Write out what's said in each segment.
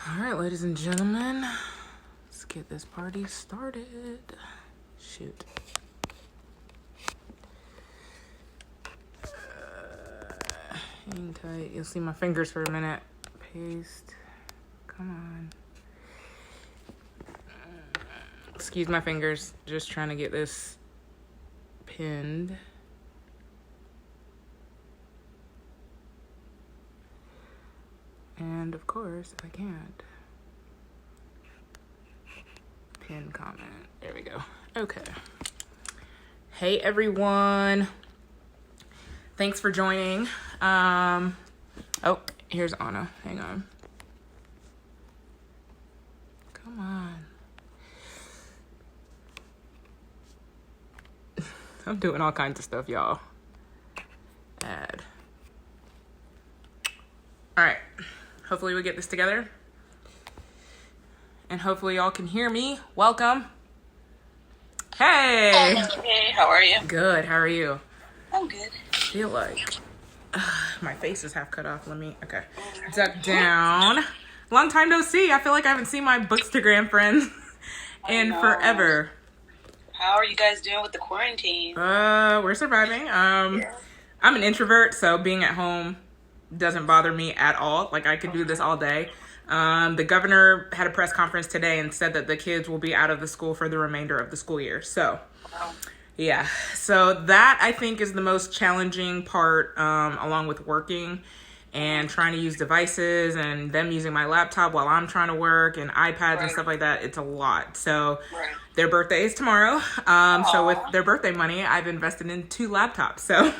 All right, ladies and gentlemen, let's get this party started. Shoot. Hang tight. You'll see my fingers for a minute. Paste. Come on. Excuse my fingers. Just trying to get this pinned. And of course, I can't. Pin comment. There we go. Okay. Hey everyone. Thanks for joining. Oh, here's Anna. Hang on. Come on. I'm doing all kinds of stuff, y'all. Add. All right. Hopefully we get this together. And hopefully y'all can hear me. Welcome. Hey. Hey, how are you? Good. How are you? I'm good. I feel like my face is half cut off. Okay. Duck down. Long time no see. I feel like I haven't seen my Bookstagram friends in forever. How are you guys doing with the quarantine? We're surviving. I'm an introvert, so being at home doesn't bother me at all. Like, I could do this all day. The governor had a press conference today and said that the kids will be out of the school for the remainder of the school year. So, yeah. So that, I think, is the most challenging part, along with working and trying to use devices and them using my laptop while I'm trying to work and iPads and stuff like that. It's a lot. So their birthday is tomorrow. So with their birthday money, I've invested in 2 laptops. So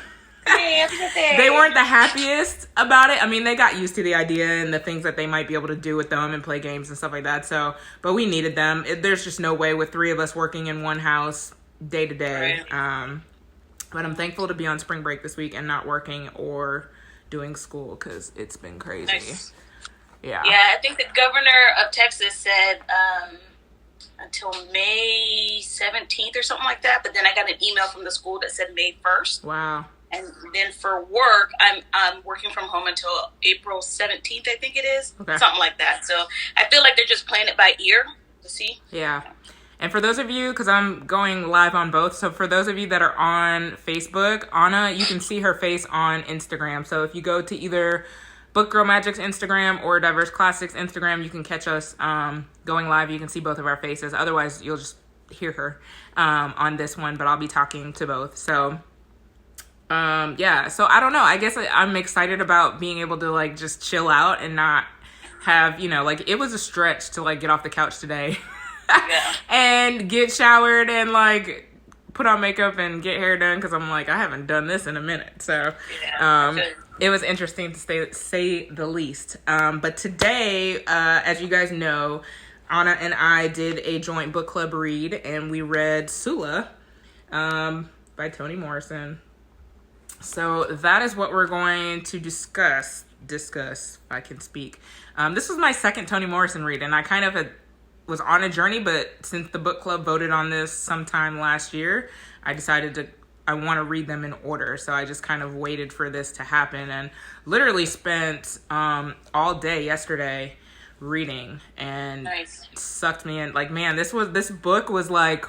they weren't the happiest about it. I mean, they got used to the idea and the things that they might be able to do with them and play games and stuff like that. So, but we needed them. There's just no way with 3 of us working in one house day to day. But I'm thankful to be on spring break this week and not working or doing school because it's been crazy. Nice. Yeah, I think the governor of Texas said until May 17th or something like that. But then I got an email from the school that said May 1st. Wow. And then for work, I'm working from home until April 17th, I think it is. Okay. Something like that. So I feel like they're just playing it by ear to see. Yeah. And for those of you, because I'm going live on both, so for those of you that are on Facebook, Anna, you can see her face on Instagram. So if you go to either Book Girl Magic's Instagram or Diverse Classics Instagram, you can catch us going live. You can see both of our faces. Otherwise, you'll just hear her on this one, but I'll be talking to both. So yeah, so I don't know. I guess I'm excited about being able to like just chill out and not have, like it was a stretch to like get off the couch today and get showered and like put on makeup and get hair done because I'm like, I haven't done this in a minute. So it was interesting to say the least. But today, as you guys know, Anna and I did a joint book club read and we read Sula by Toni Morrison. So that is what we're going to discuss, if I can speak. This was my second Toni Morrison read, and I kind of was on a journey, but since the book club voted on this sometime last year, I decided I want to read them in order. So I just kind of waited for this to happen and literally spent all day yesterday reading and sucked me in. Like, man, this book was like,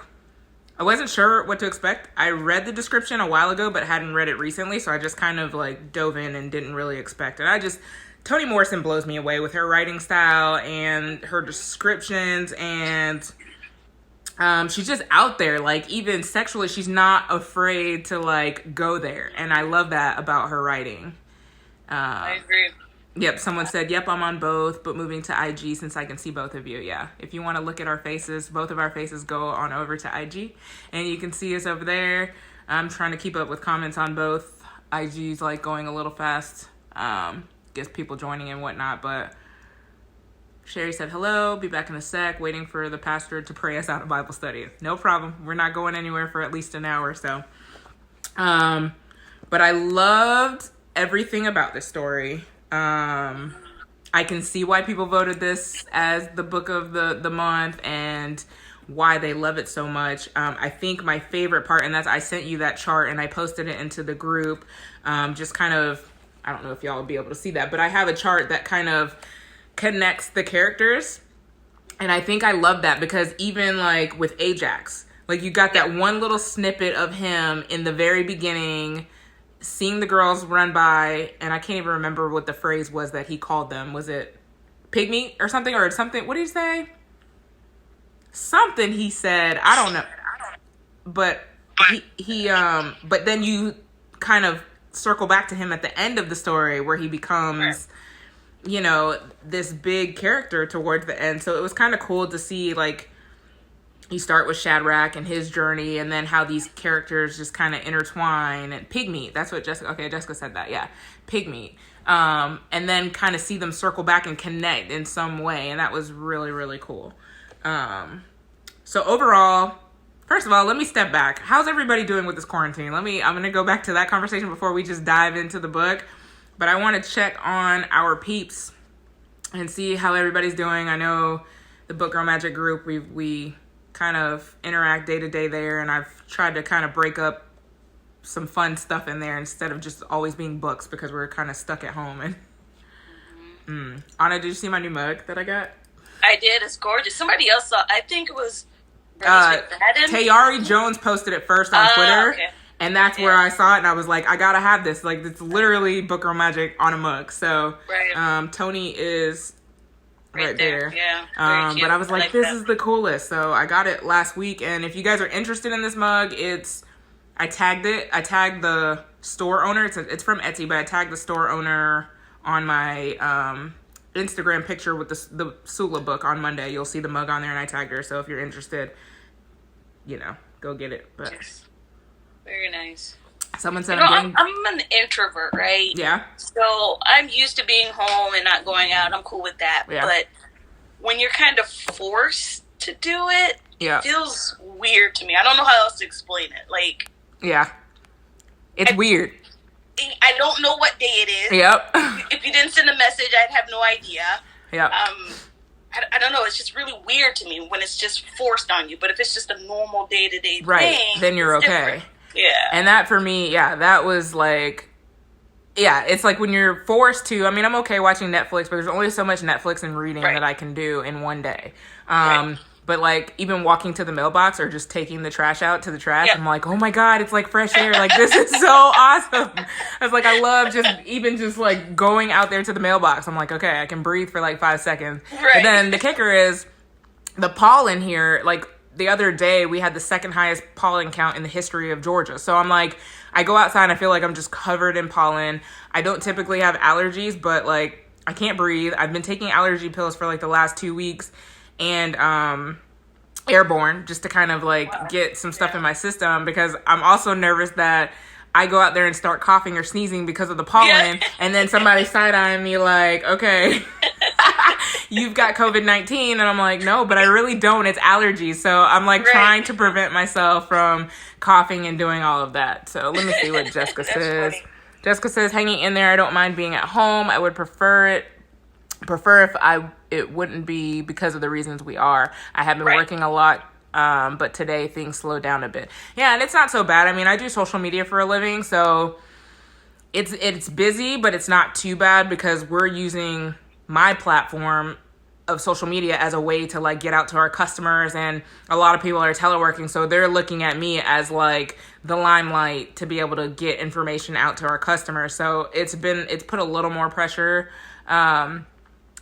I wasn't sure what to expect. I read the description a while ago, but hadn't read it recently. So I just kind of like dove in and didn't really expect it. Toni Morrison blows me away with her writing style and her descriptions. And she's just out there, like even sexually, she's not afraid to like go there. And I love that about her writing. I agree. Yep, someone said, yep, I'm on both, but moving to IG since I can see both of you. Yeah, if you want to look at our faces, both of our faces, go on over to IG, and you can see us over there. I'm trying to keep up with comments on both. IG's like going a little fast, gets people joining and whatnot, but Sherry said, hello, be back in a sec, waiting for the pastor to pray us out of Bible study. No problem. We're not going anywhere for at least an hour or so. But I loved everything about this story. I can see why people voted this as the book of the month and why they love it so much. I think my favorite part, and that's, I sent you that chart and I posted it into the group, just kind of, I don't know if y'all will be able to see that, but I have a chart that kind of connects the characters. And I think I love that because even like with Ajax, like you got that one little snippet of him in the very beginning, seeing the girls run by, and I can't even remember what the phrase was that he called them. Was it pig meat or something? Or something? What did he say? Something he said. I don't know. But but then you kind of circle back to him at the end of the story where he becomes, you know, this big character towards the end. So it was kind of cool to see, like, you start with Shadrach and his journey, and then how these characters just kind of intertwine. And Pigmeat, that's what Jessica said that, yeah, Pigmeat. And then kind of see them circle back and connect in some way, and that was really, really cool. So overall, first of all, let me step back. How's everybody doing with this quarantine? I'm going to go back to that conversation before we just dive into the book. But I want to check on our peeps and see how everybody's doing. I know the Book Girl Magic group, we kind of interact day to day there, and I've tried to kind of break up some fun stuff in there instead of just always being books because we're kind of stuck at home. And Anna, did you see my new mug that I got? I did. It's gorgeous. Somebody else saw. I think it was Tayari Jones posted it first on Twitter. Okay. And that's where I saw it, and I was like, I gotta have this. Like, it's literally Book Girl Magic on a mug. So, Toni is right there. Yeah. But I was like, this is the coolest. So I got it last week, and if you guys are interested in this mug, I tagged it. I tagged the store owner. It's from Etsy, but I tagged the store owner on my Instagram picture with the Sula book on Monday. You'll see the mug on there, and I tagged her. So if you're interested, you know, go get it. But. Yes. Very nice. Someone said I'm an introvert, right? Yeah. So I'm used to being home and not going out. I'm cool with that. Yeah. But when you're kind of forced to do it, it feels weird to me. I don't know how else to explain it. Like, yeah, it's weird. I don't know what day it is. Yep. If you didn't send a message, I'd have no idea. Yep. I don't know. It's just really weird to me when it's just forced on you. But if it's just a normal day-to-day thing, then you're okay. Different. Yeah. And that for me, that was like, it's like when you're forced to, I mean, I'm okay watching Netflix, but there's only so much Netflix and reading that I can do in one day. But like even walking to the mailbox or just taking the trash out to the trash, I'm like, oh my God, it's like fresh air. Like, this is so awesome. I was like, I love just like going out there to the mailbox. I'm like, okay, I can breathe for like 5 seconds. Right. But then the kicker is the pollen here, like, the other day, we had the second highest pollen count in the history of Georgia. So I'm like, I go outside and I feel like I'm just covered in pollen. I don't typically have allergies, but like, I can't breathe. I've been taking allergy pills for like the last 2 weeks and airborne just to kind of like get some stuff in my system because I'm also nervous that I go out there and start coughing or sneezing because of the pollen and then somebody side-eyeing me like, okay, you've got COVID-19. And I'm like, no, but I really don't. It's allergies. So I'm like trying to prevent myself from coughing and doing all of that. So let me see what Jessica says. Funny. Jessica says, hanging in there. I don't mind being at home. I would prefer if it wouldn't be because of the reasons we are. I have been working a lot. But today things slowed down a bit. Yeah, and it's not so bad. I mean, I do social media for a living, so it's busy, but it's not too bad because we're using my platform of social media as a way to like get out to our customers, and a lot of people are teleworking, so they're looking at me as like the limelight to be able to get information out to our customers. So it's put a little more pressure.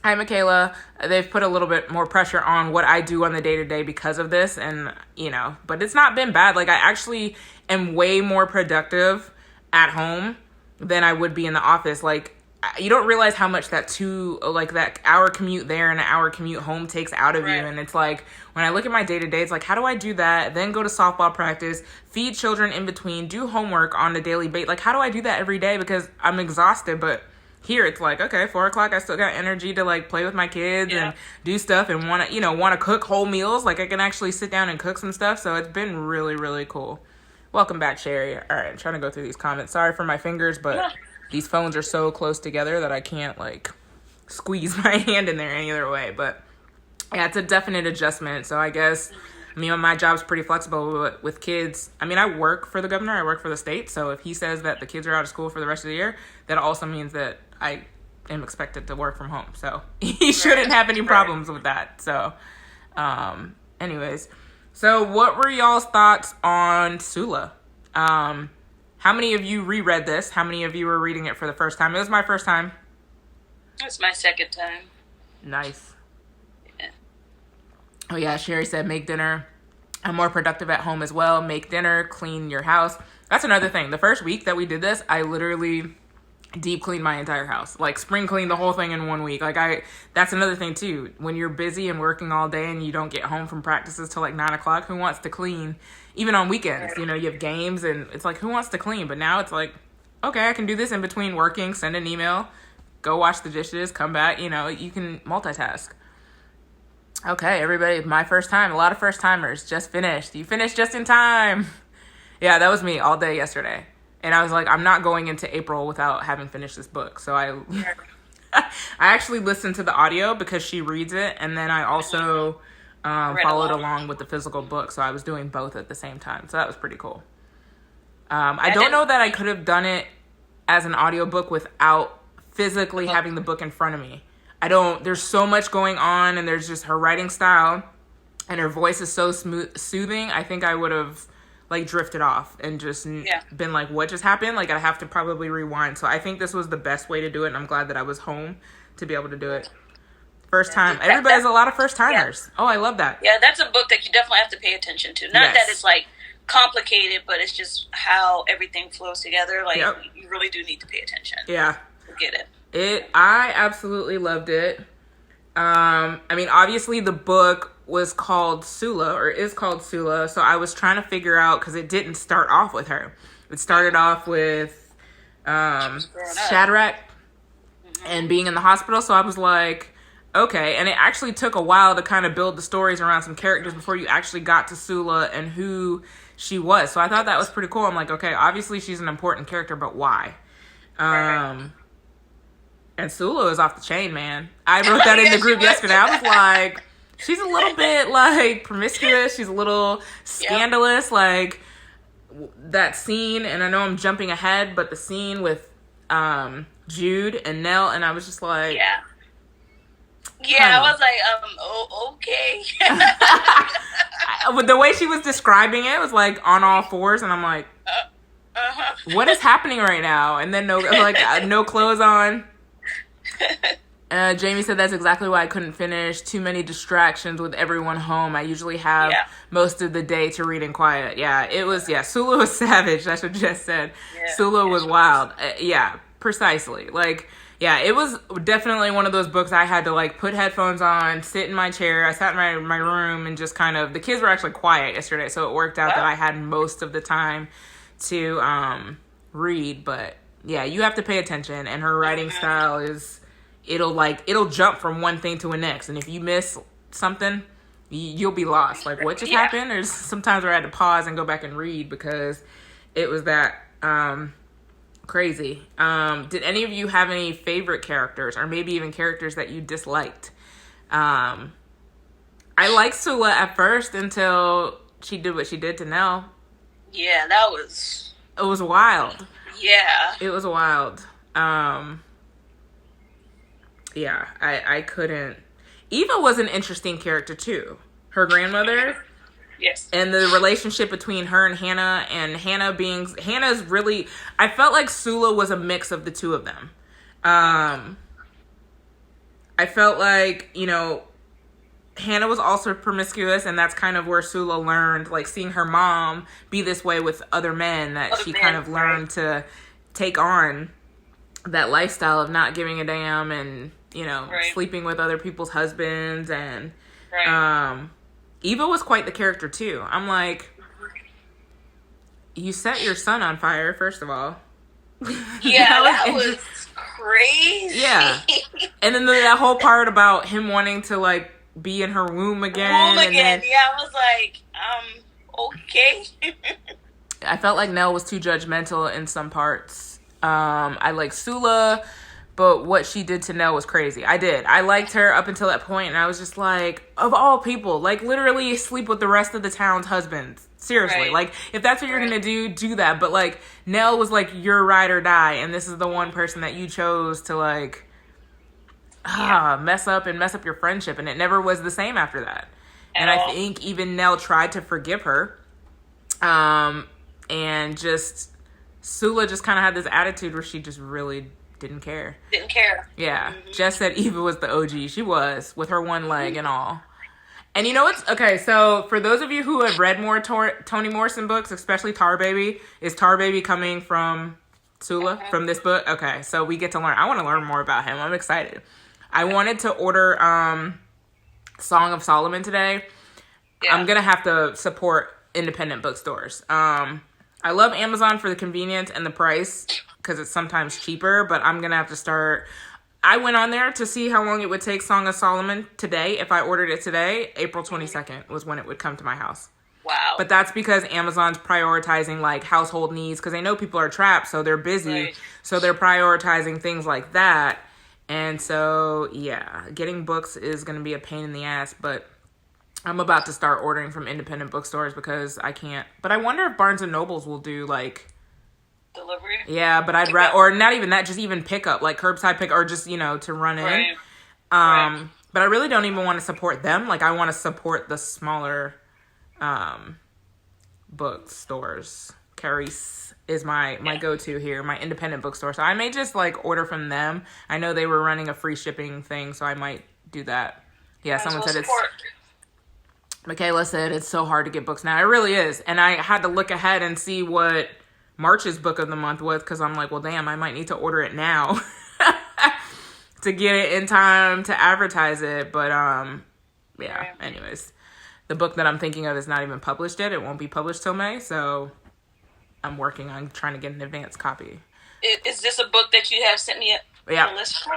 Hi, Michaela. They've put a little bit more pressure on what I do on the day-to-day because of this. And, you know, but it's not been bad. Like, I actually am way more productive at home than I would be in the office. Like, you don't realize how much that hour commute there and an hour commute home takes out of you. And it's like, when I look at my day-to-day, it's like, how do I do that? Then go to softball practice, feed children in between, do homework on a daily basis. Like, how do I do that every day? Because I'm exhausted, but here it's like, okay, 4:00, I still got energy to like play with my kids and do stuff and want to cook whole meals. Like, I can actually sit down and cook some stuff. So it's been really, really cool. Welcome back, Sherry. All right, I'm trying to go through these comments. Sorry for my fingers, but these phones are so close together that I can't like squeeze my hand in there any other way. But yeah, it's a definite adjustment. So I guess, I mean, my job's pretty flexible with kids. I mean, I work for the governor. I work for the state. So if he says that the kids are out of school for the rest of the year, that also means that I am expected to work from home. So he shouldn't have any problems with that. So, anyways. So what were y'all's thoughts on Sula? How many of you reread this? How many of you were reading it for the first time? It was my first time. It's my second time. Nice. Yeah. Oh yeah, Sherry said make dinner. I'm more productive at home as well. Make dinner, clean your house. That's another thing. The first week that we did this, I literally deep cleaned my entire house. Like spring cleaned the whole thing in 1 week. That's another thing too. When you're busy and working all day and you don't get home from practices till like 9 o'clock, who wants to clean? Even on weekends, you have games and it's like, who wants to clean? But now it's like, okay, I can do this in between working, send an email, go wash the dishes, come back, you can multitask. Okay, everybody, my first time. A lot of first timers just finished. You finished just in time. Yeah, that was me all day yesterday. And I was like, I'm not going into April without having finished this book. So I actually listened to the audio because she reads it. And then I also followed along with the physical book. So I was doing both at the same time. So that was pretty cool. I don't know that I could have done it as an audiobook without physically having the book in front of me. There's so much going on, and there's just her writing style and her voice is so soothing. I think I would have drifted off and just been like, what just happened? Like, I have to probably rewind. So I think this was the best way to do it. And I'm glad that I was home to be able to do it. First time. Everybody has a lot of first timers. Yeah. Oh, I love that. Yeah, that's a book that you definitely have to pay attention to. Not that it's complicated, but it's just how everything flows together. You really do need to pay attention. Yeah. To get it. I absolutely loved it. Obviously the book was called Sula, or is called Sula. So I was trying to figure out, because it didn't start off with her. It started off with Shadrach and being in the hospital. So I was like, okay. And it actually took a while to kind of build the stories around some characters before you actually got to Sula and who she was. So I thought that was pretty cool. I'm like, okay, obviously she's an important character, but why? And Sula is off the chain, man. I wrote that in the group yesterday. I was like, she's a little bit promiscuous. She's a little scandalous. Like that scene, and I know I'm jumping ahead, but the scene with Jude and Nell, and I was just like, I was like, okay. With the way she was describing it was like on all fours, and I'm like, what is happening right now? And then no clothes on. Jamie said that's exactly why I couldn't finish. Too many distractions with everyone home. I usually have most of the day to read in quiet. Sula was savage. That's what Jess said. Sula was wild. Precisely. It was definitely one of those books I had to put headphones on, sit in my chair. I sat in my room and just the kids were actually quiet yesterday, so it worked out that I had most of the time to read. But you have to pay attention, and her writing style is, it'll jump from one thing to the next, and if you miss something, you'll be lost. What just happened? There's sometimes where I had to pause and go back and read because it was that crazy. Did any of you have any favorite characters, or maybe even characters that you disliked? I liked Sula at first until she did what she did to Nell. Yeah, that was... It was wild. Yeah. It was wild. I couldn't. Eva was an interesting character too. Her grandmother. Yes. And the relationship between her and Hannah's really, I felt like Sula was a mix of the two of them. I felt like, Hannah was also promiscuous, and that's kind of where Sula learned, seeing her mom be this way with other men, that she kind of learned to take on that lifestyle of not giving a damn and, sleeping with other people's husbands. And Eva was quite the character too. I'm like, you set your son on fire, first of all. Yeah, that was crazy. Yeah. And then that whole part about him wanting to be in her womb again. I was like, okay. I felt like Nell was too judgmental in some parts. I like Sula, but what she did to Nell was crazy. I liked her up until that point, and I was just like, of all people, literally sleep with the rest of the town's husbands. Seriously. If that's what you're gonna do that. But Nell was your ride or die, and this is the one person that you chose to mess up your friendship. And it never was the same after that. And I think even Nell tried to forgive her. And just Sula just kind of had this attitude where she just really didn't care. Yeah. Mm-hmm. Jess said Eva was the OG. She was, with her one leg and all. And you know what's... Okay, so for those of you who have read more Toni Morrison books, especially Tar Baby, is Tar Baby coming from Sula, from this book? Okay, so we get to learn. I want to learn more about him. I'm excited. I wanted to order Song of Solomon today. Yeah. I'm going to have to support independent bookstores. I love Amazon for the convenience and the price because it's sometimes cheaper, but I'm going to have to start... I went on there to see how long it would take Song of Solomon today. If I ordered it today, April 22nd was when it would come to my house. Wow. But that's because Amazon's prioritizing like household needs because they know people are trapped, so they're busy. Right. So they're prioritizing things like that. And so, yeah, getting books is going to be a pain in the ass, but I'm about to start ordering from independent bookstores because I can't. But I wonder if Barnes & Nobles will do like... delivery? Yeah, but I'd rather... Or not even that, just even pickup, like curbside pick, or just, to run in. Right. But I really don't even want to support them. Like, I want to support the smaller bookstores. Carice is my go-to here, my independent bookstore. So I may just, like, order from them. I know they were running a free shipping thing, so I might do that. Yeah, someone said it's... Michaela said it's so hard to get books now. It really is. And I had to look ahead and see what March's book of the month was because I'm like, well, damn, I might need to order it now to get it in time to advertise it. But, yeah, anyways. The book that I'm thinking of is not even published yet. It won't be published till May, so I'm working on trying to get an advance copy. Is this a book that you have sent me a list for?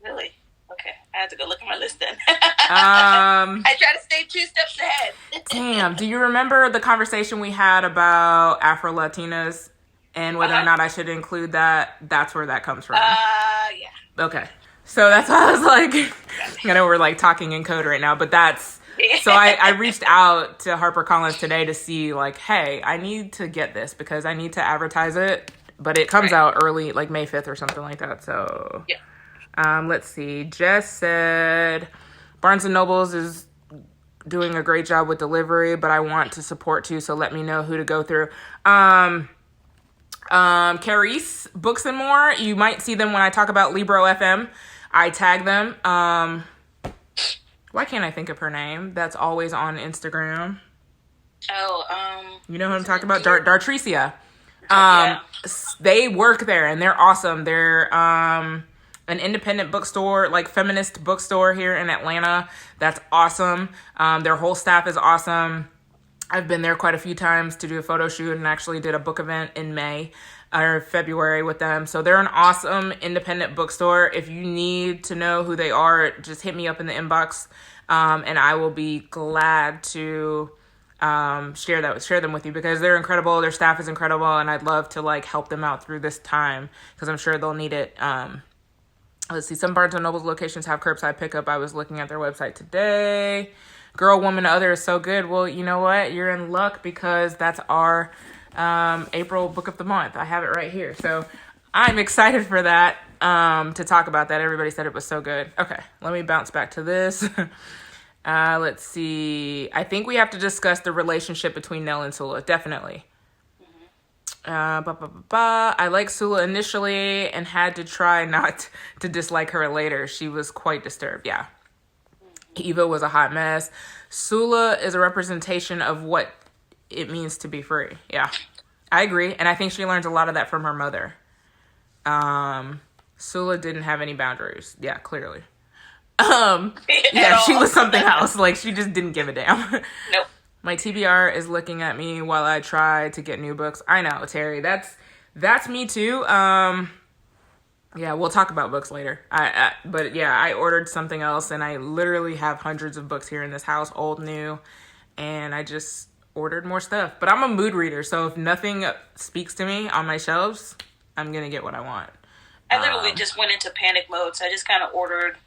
Really? Okay, I have to go look at my list then. I try to stay 2 steps ahead. Damn, do you remember the conversation we had about Afro-Latinas and whether or not I should include that? That's where that comes from. Yeah. Okay, so that's why I was like, I know we're like talking in code right now, but that's... So I reached out to HarperCollins today to see like, hey, I need to get this because I need to advertise it, but it comes out early, like May 5th or something like that, so... Yeah. Let's see. Jess said Barnes & Nobles is doing a great job with delivery, but I want to support too, so let me know who to go through. Carice Books and More, you might see them when I talk about Libro FM. I tag them. Why can't I think of her name? That's always on Instagram. You know who I'm talking about? Dartricia. They work there and they're awesome. They're an independent bookstore, like feminist bookstore here in Atlanta. That's awesome. Their whole staff is awesome. I've been there quite a few times to do a photo shoot and actually did a book event in May or February with them. So they're an awesome independent bookstore. If you need to know who they are, just hit me up in the inbox, and I will be glad to share them with you because they're incredible. Their staff is incredible, and I'd love to like help them out through this time because I'm sure they'll need it. Let's see. Some Barnes & Noble's locations have curbside pickup. I was looking at their website today. Girl, Woman, Other is so good. Well, you know what? You're in luck because that's our April book of the month. I have it right here. So I'm excited for that, to talk about that. Everybody said it was so good. Okay, let me bounce back to this. Let's see. I think we have to discuss the relationship between Nell and Sula. Definitely. I liked Sula initially and had to try not to dislike her later. She was quite disturbed. Yeah. Eva was a hot mess. Sula is a representation of what it means to be free. Yeah, I agree. And I think she learns a lot of that from her mother. Sula didn't have any boundaries. Yeah, clearly. Yeah, she was something else. Like, she just didn't give a damn. Nope. My TBR is looking at me while I try to get new books. I know, Terry. That's me too. Yeah, we'll talk about books later. But yeah, I ordered something else, and I literally have hundreds of books here in this house, old, new, and I just ordered more stuff. But I'm a mood reader, so if nothing speaks to me on my shelves, I'm gonna get what I want. I literally just went into panic mode, so I just kind of ordered.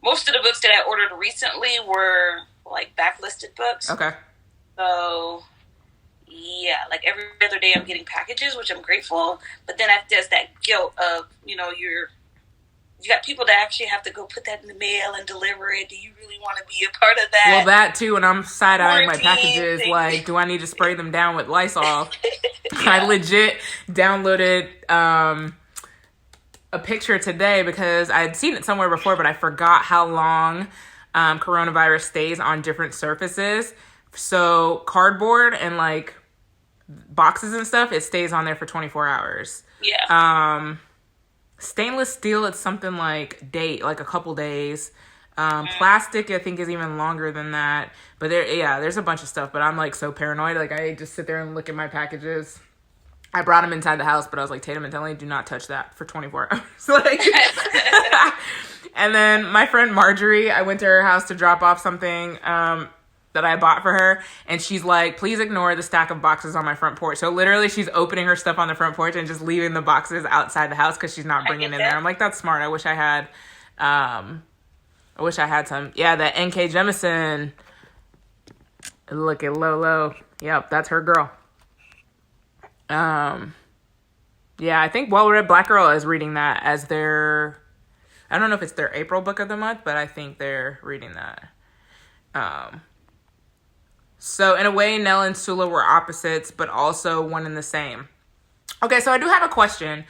Most of the books that I ordered recently were like backlisted books. Okay. So, yeah, like every other day I'm getting packages, which I'm grateful. But then there's that guilt of, you're You got people that actually have to go put that in the mail and deliver it. Do you really want to be a part of that? Well, that too, and I'm side-eyeing my packages, like, do I need to spray them down with Lysol? I legit downloaded a picture today because I had seen it somewhere before, but I forgot how long coronavirus stays on different surfaces. So cardboard and, like, boxes and stuff, it stays on there for 24 hours. Yeah. Stainless steel, it's something like a couple days. Plastic, I think, is even longer than that. But there's a bunch of stuff. But I'm like so paranoid. Like, I just sit there and look at my packages. I brought them inside the house, but I was like, Tatum and Tony, do not touch that for 24 hours. Like, and then my friend Marjorie, I went to her house to drop off something that I bought for her, and she's like, please ignore the stack of boxes on my front porch. So literally she's opening her stuff on the front porch and just leaving the boxes outside the house because she's not bringing in there. I'm like, that's smart. I wish I had some. Yeah, that NK Jemisin. Look at Lolo. Yep, that's her girl. Yeah, I think Well Read Black Girl is reading that as their, I don't know if it's their April book of the month, but I think they're reading that. So in a way, Nell and Sula were opposites, but also one and the same. Okay, so I do have a question.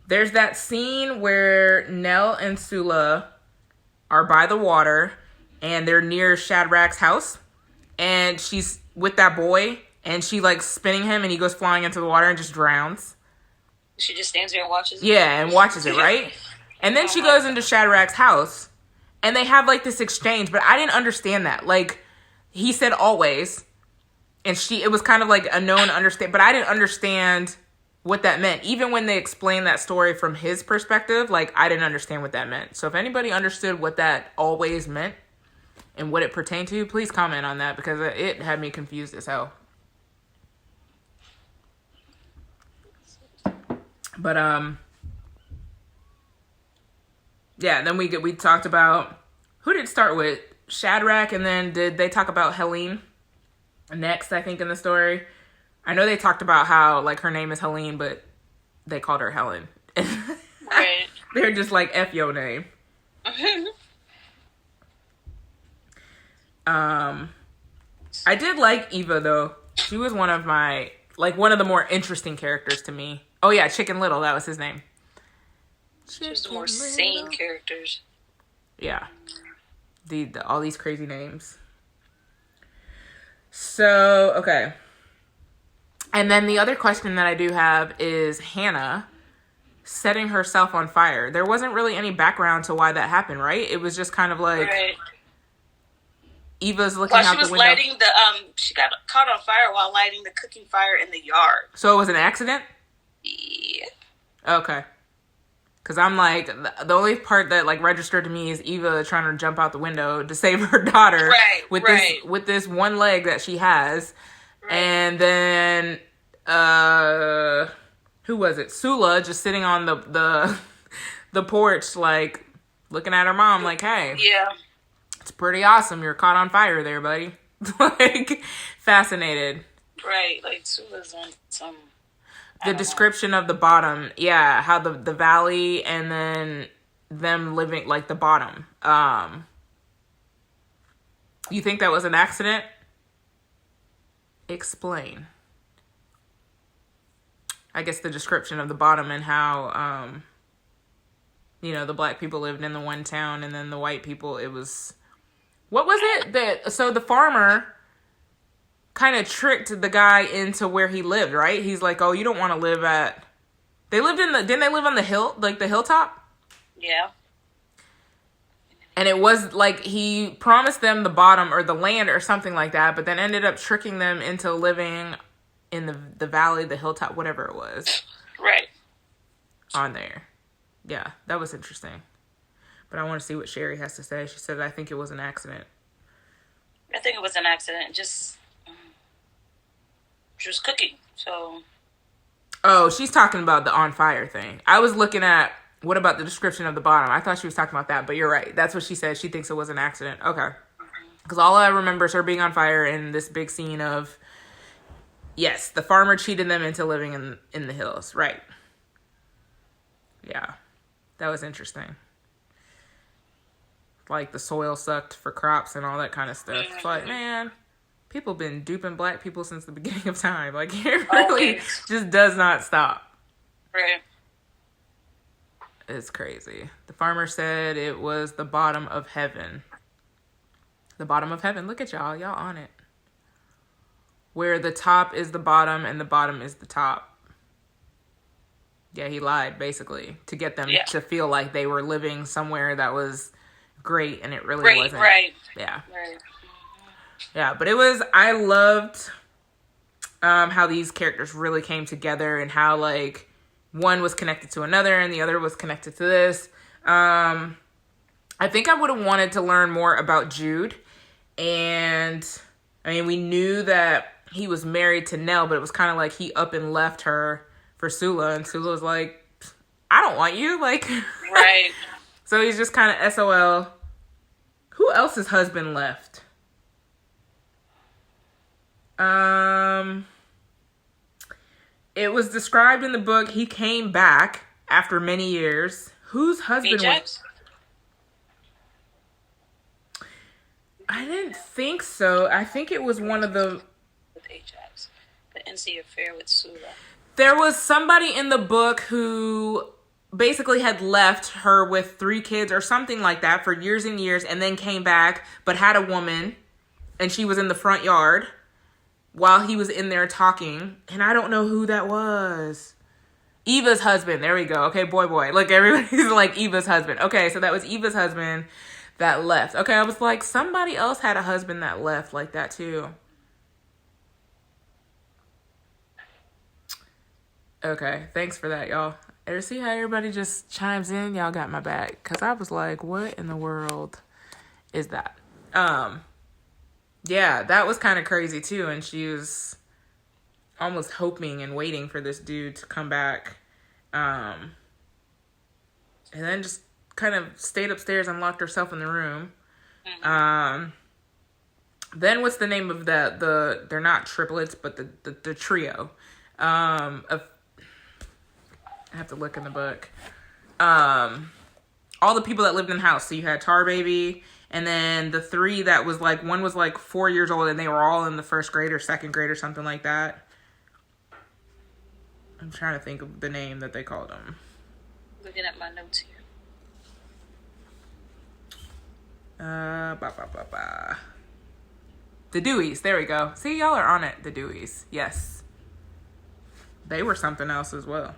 There's that scene where Nell and Sula are by the water, and they're near Shadrach's house, and she's with that boy, and she, like, spinning him, and he goes flying into the water and just drowns. She just stands there and watches it? Yeah, and watches it, right? And then she goes into Shadrach's house, and they have, like, this exchange, but I didn't understand that. Like, he said always, and it was kind of like a known understand, but I didn't understand what that meant. Even when they explained that story from his perspective, like, I didn't understand what that meant. So if anybody understood what that always meant and what it pertained to, please comment on that, because it had me confused as hell. But, yeah, then we talked about, who did it start with? Shadrach, and then did they talk about Helene next, I think, in the story? I know they talked about how, like, her name is Helene, but they called her Helen. Right. They're just like, F your name. I did like Eva, though. She was one of the more interesting characters to me. Oh, yeah, Chicken Little, that was his name. She was the more sane characters. Yeah. All these crazy names. So, okay. And then the other question that I do have is Hannah setting herself on fire. There wasn't really any background to why that happened, right? It was just kind of like, right. Eva's looking out the window. Lighting she got caught on fire while lighting the cooking fire in the yard. So it was an accident? Yeah. Okay. Because I'm like, the only part that, like, registered to me is Eva trying to jump out the window to save her daughter. Right, with this one leg that she has. Right. And then, who was it? Sula just sitting on the porch, like, looking at her mom like, hey. Yeah. It's pretty awesome. You're caught on fire there, buddy. Like, fascinated. Right, like, Sula's on some... The description of the bottom, yeah, how the valley and then them living, like, the bottom. You think that was an accident? Explain. I guess the description of the bottom and how, the black people lived in the one town and then the white people, it was... What was it? So the farmer kind of tricked the guy into where he lived, right? He's like, oh, you don't want to live at... Didn't they live on the hill, like the hilltop? Yeah. And it was like he promised them the bottom or the land or something like that, but then ended up tricking them into living in the valley, the hilltop, whatever it was. Right. On there. Yeah, that was interesting. But I want to see what Sherry has to say. She said, I think it was an accident. I think it was an accident. She was cooking, so... Oh, she's talking about the on fire thing. I was looking at, what about the description of the bottom? I thought she was talking about that, but you're right. That's what she said. She thinks it was an accident. Okay. Because all I remember is her being on fire in this big scene of, yes, the farmer cheated them into living in the hills. Right. Yeah. That was interesting. like the soil sucked for crops and all that kind of stuff. It's like, man, people been duping black people since the beginning of time. Like, it really just does not stop. Right. It's crazy. The farmer said it was the bottom of heaven. The bottom of heaven. Look at y'all. Y'all on it. Where the top is the bottom and the bottom is the top. Yeah, he lied, basically, to get them to feel like they were living somewhere that was great, and it really wasn't. Right. Yeah. Right. Yeah, but I loved how these characters really came together and how, like, one was connected to another and the other was connected to this. I think I would have wanted to learn more about Jude. And, I mean, we knew that he was married to Nell, but it was kind of like he up and left her for Sula. And Sula was like, I don't want you. Like, right. So he's just kind of SOL. Who else's husband left? It was described in the book he came back after many years. Whose husband was? I didn't think so. I think it was one of the... With Ajax. The NC affair with Sula. There was somebody in the book who basically had left her with 3 kids or something like that for years and years and then came back but had a woman and she was in the front yard while he was in there talking. And I don't know who that was. Eva's husband. There we go. Okay, boy. Look, everybody's like Eva's husband. Okay, so that was Eva's husband that left. Okay, I was like, somebody else had a husband that left like that too. Okay, thanks for that, y'all. Ever see how everybody just chimes in? Y'all got my back. Because I was like, what in the world is that? Yeah, that was kind of crazy too. And she was almost hoping and waiting for this dude to come back. And then just kind of stayed upstairs and locked herself in the room. Then what's the name of they're not triplets, but the trio. I have to look in the book. All the people that lived in the house. So you had Tar Baby, and then the 3 that was like, one was like 4 years old, and they were all in the 1st grade or 2nd grade or something like that. I'm trying to think of the name that they called them. Looking at my notes here. The Deweys. There we go. See, y'all are on it. The Deweys. Yes. They were something else as well.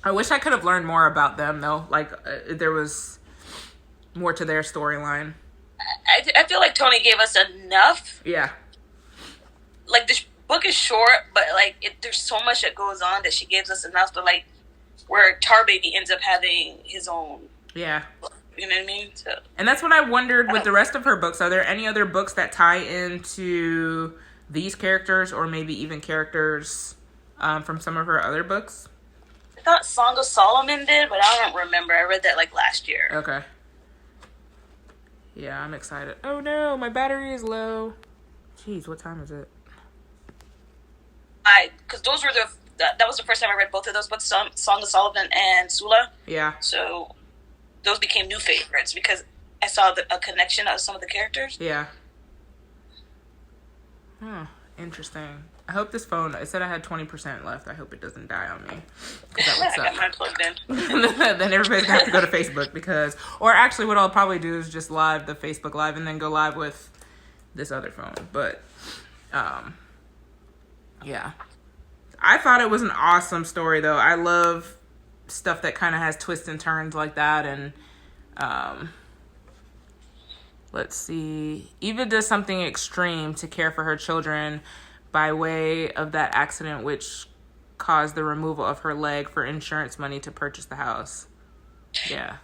I wish I could have learned more about them, though. Like, there was more to their storyline. I feel like Toni gave us enough. Yeah. Like, this book is short, but, like, there's so much that goes on that she gives us enough to, like, where Tar Baby ends up having his own. Yeah. You know what I mean? So, and that's what I wondered with the rest of her books. Are there any other books that tie into these characters or maybe even characters from some of her other books? I thought Song of Solomon did, but I don't remember. I read that like last year. Okay. Yeah, I'm excited. Oh no, my battery is low. Jeez, what time is it? Because those were that was the first time I read both of those books, Song of Solomon and Sula. Yeah. So those became new favorites because I saw a connection of some of the characters. Yeah. Interesting. I hope this phone, it said I had 20% left. I hope it doesn't die on me. That would suck. I got mine plugged in. Then everybody's going to have to go to Facebook or actually what I'll probably do is just live the Facebook Live and then go live with this other phone. But, yeah. I thought it was an awesome story, though. I love stuff that kind of has twists and turns like that. And, let's see. Eva does something extreme to care for her children by way of that accident which caused the removal of her leg for insurance money to purchase the house. Yeah.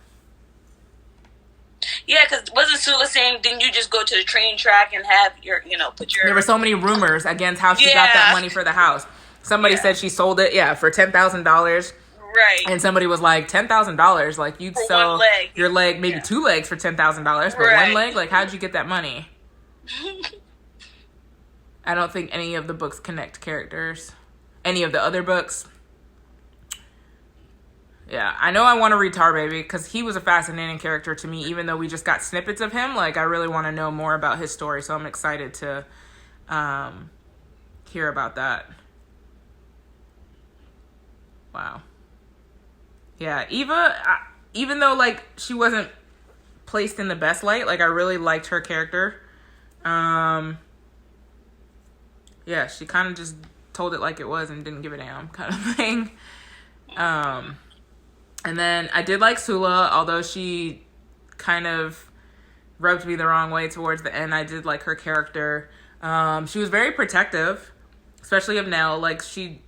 Yeah, because wasn't Sula saying, didn't you just go to the train track and have There were so many rumors against how she got that money for the house. Somebody said she sold it, for $10,000. Right. And somebody was like, $10,000? Like, you'd sell your leg, maybe 2 legs for $10,000, but one leg? Like, how'd you get that money? I don't think any of the books connect characters. Any of the other books. Yeah, I know I want to read Tar Baby because he was a fascinating character to me, even though we just got snippets of him. Like, I really want to know more about his story, so I'm excited to hear about that. Wow. Yeah, Eva, even though, like, she wasn't placed in the best light, like, I really liked her character. Yeah, she kind of just told it like it was and didn't give a damn kind of thing. And then I did like Sula, although she kind of rubbed me the wrong way towards the end. I did like her character. She was very protective, especially of Nell. Like, she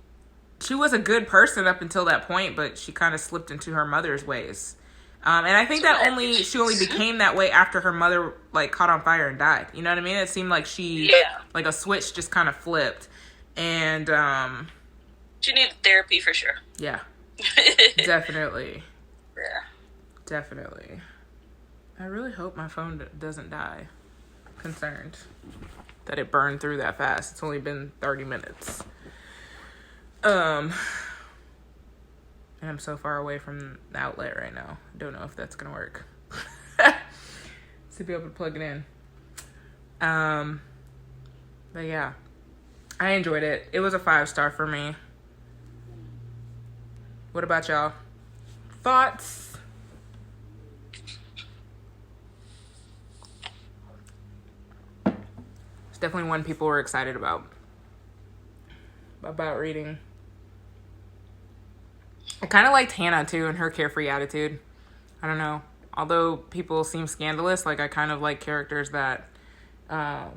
was a good person up until that point, but she kind of slipped into her mother's ways. And I think that she only became that way after her mother, like, caught on fire and died. You know what I mean? It seemed like like a switch just kind of flipped. And she needed therapy for sure. Yeah. Definitely. Yeah. Definitely. I really hope my phone doesn't die. I'm concerned that it burned through that fast. It's only been 30 minutes. And I'm so far away from the outlet right now. I don't know if that's gonna work. To be able to plug it in. But yeah. I enjoyed it. It was a 5-star for me. What about y'all? Thoughts? It's definitely one people were excited about reading. I kind of liked Hannah too and her carefree attitude. I don't know. Although people seem scandalous, like, I kind of like characters that kind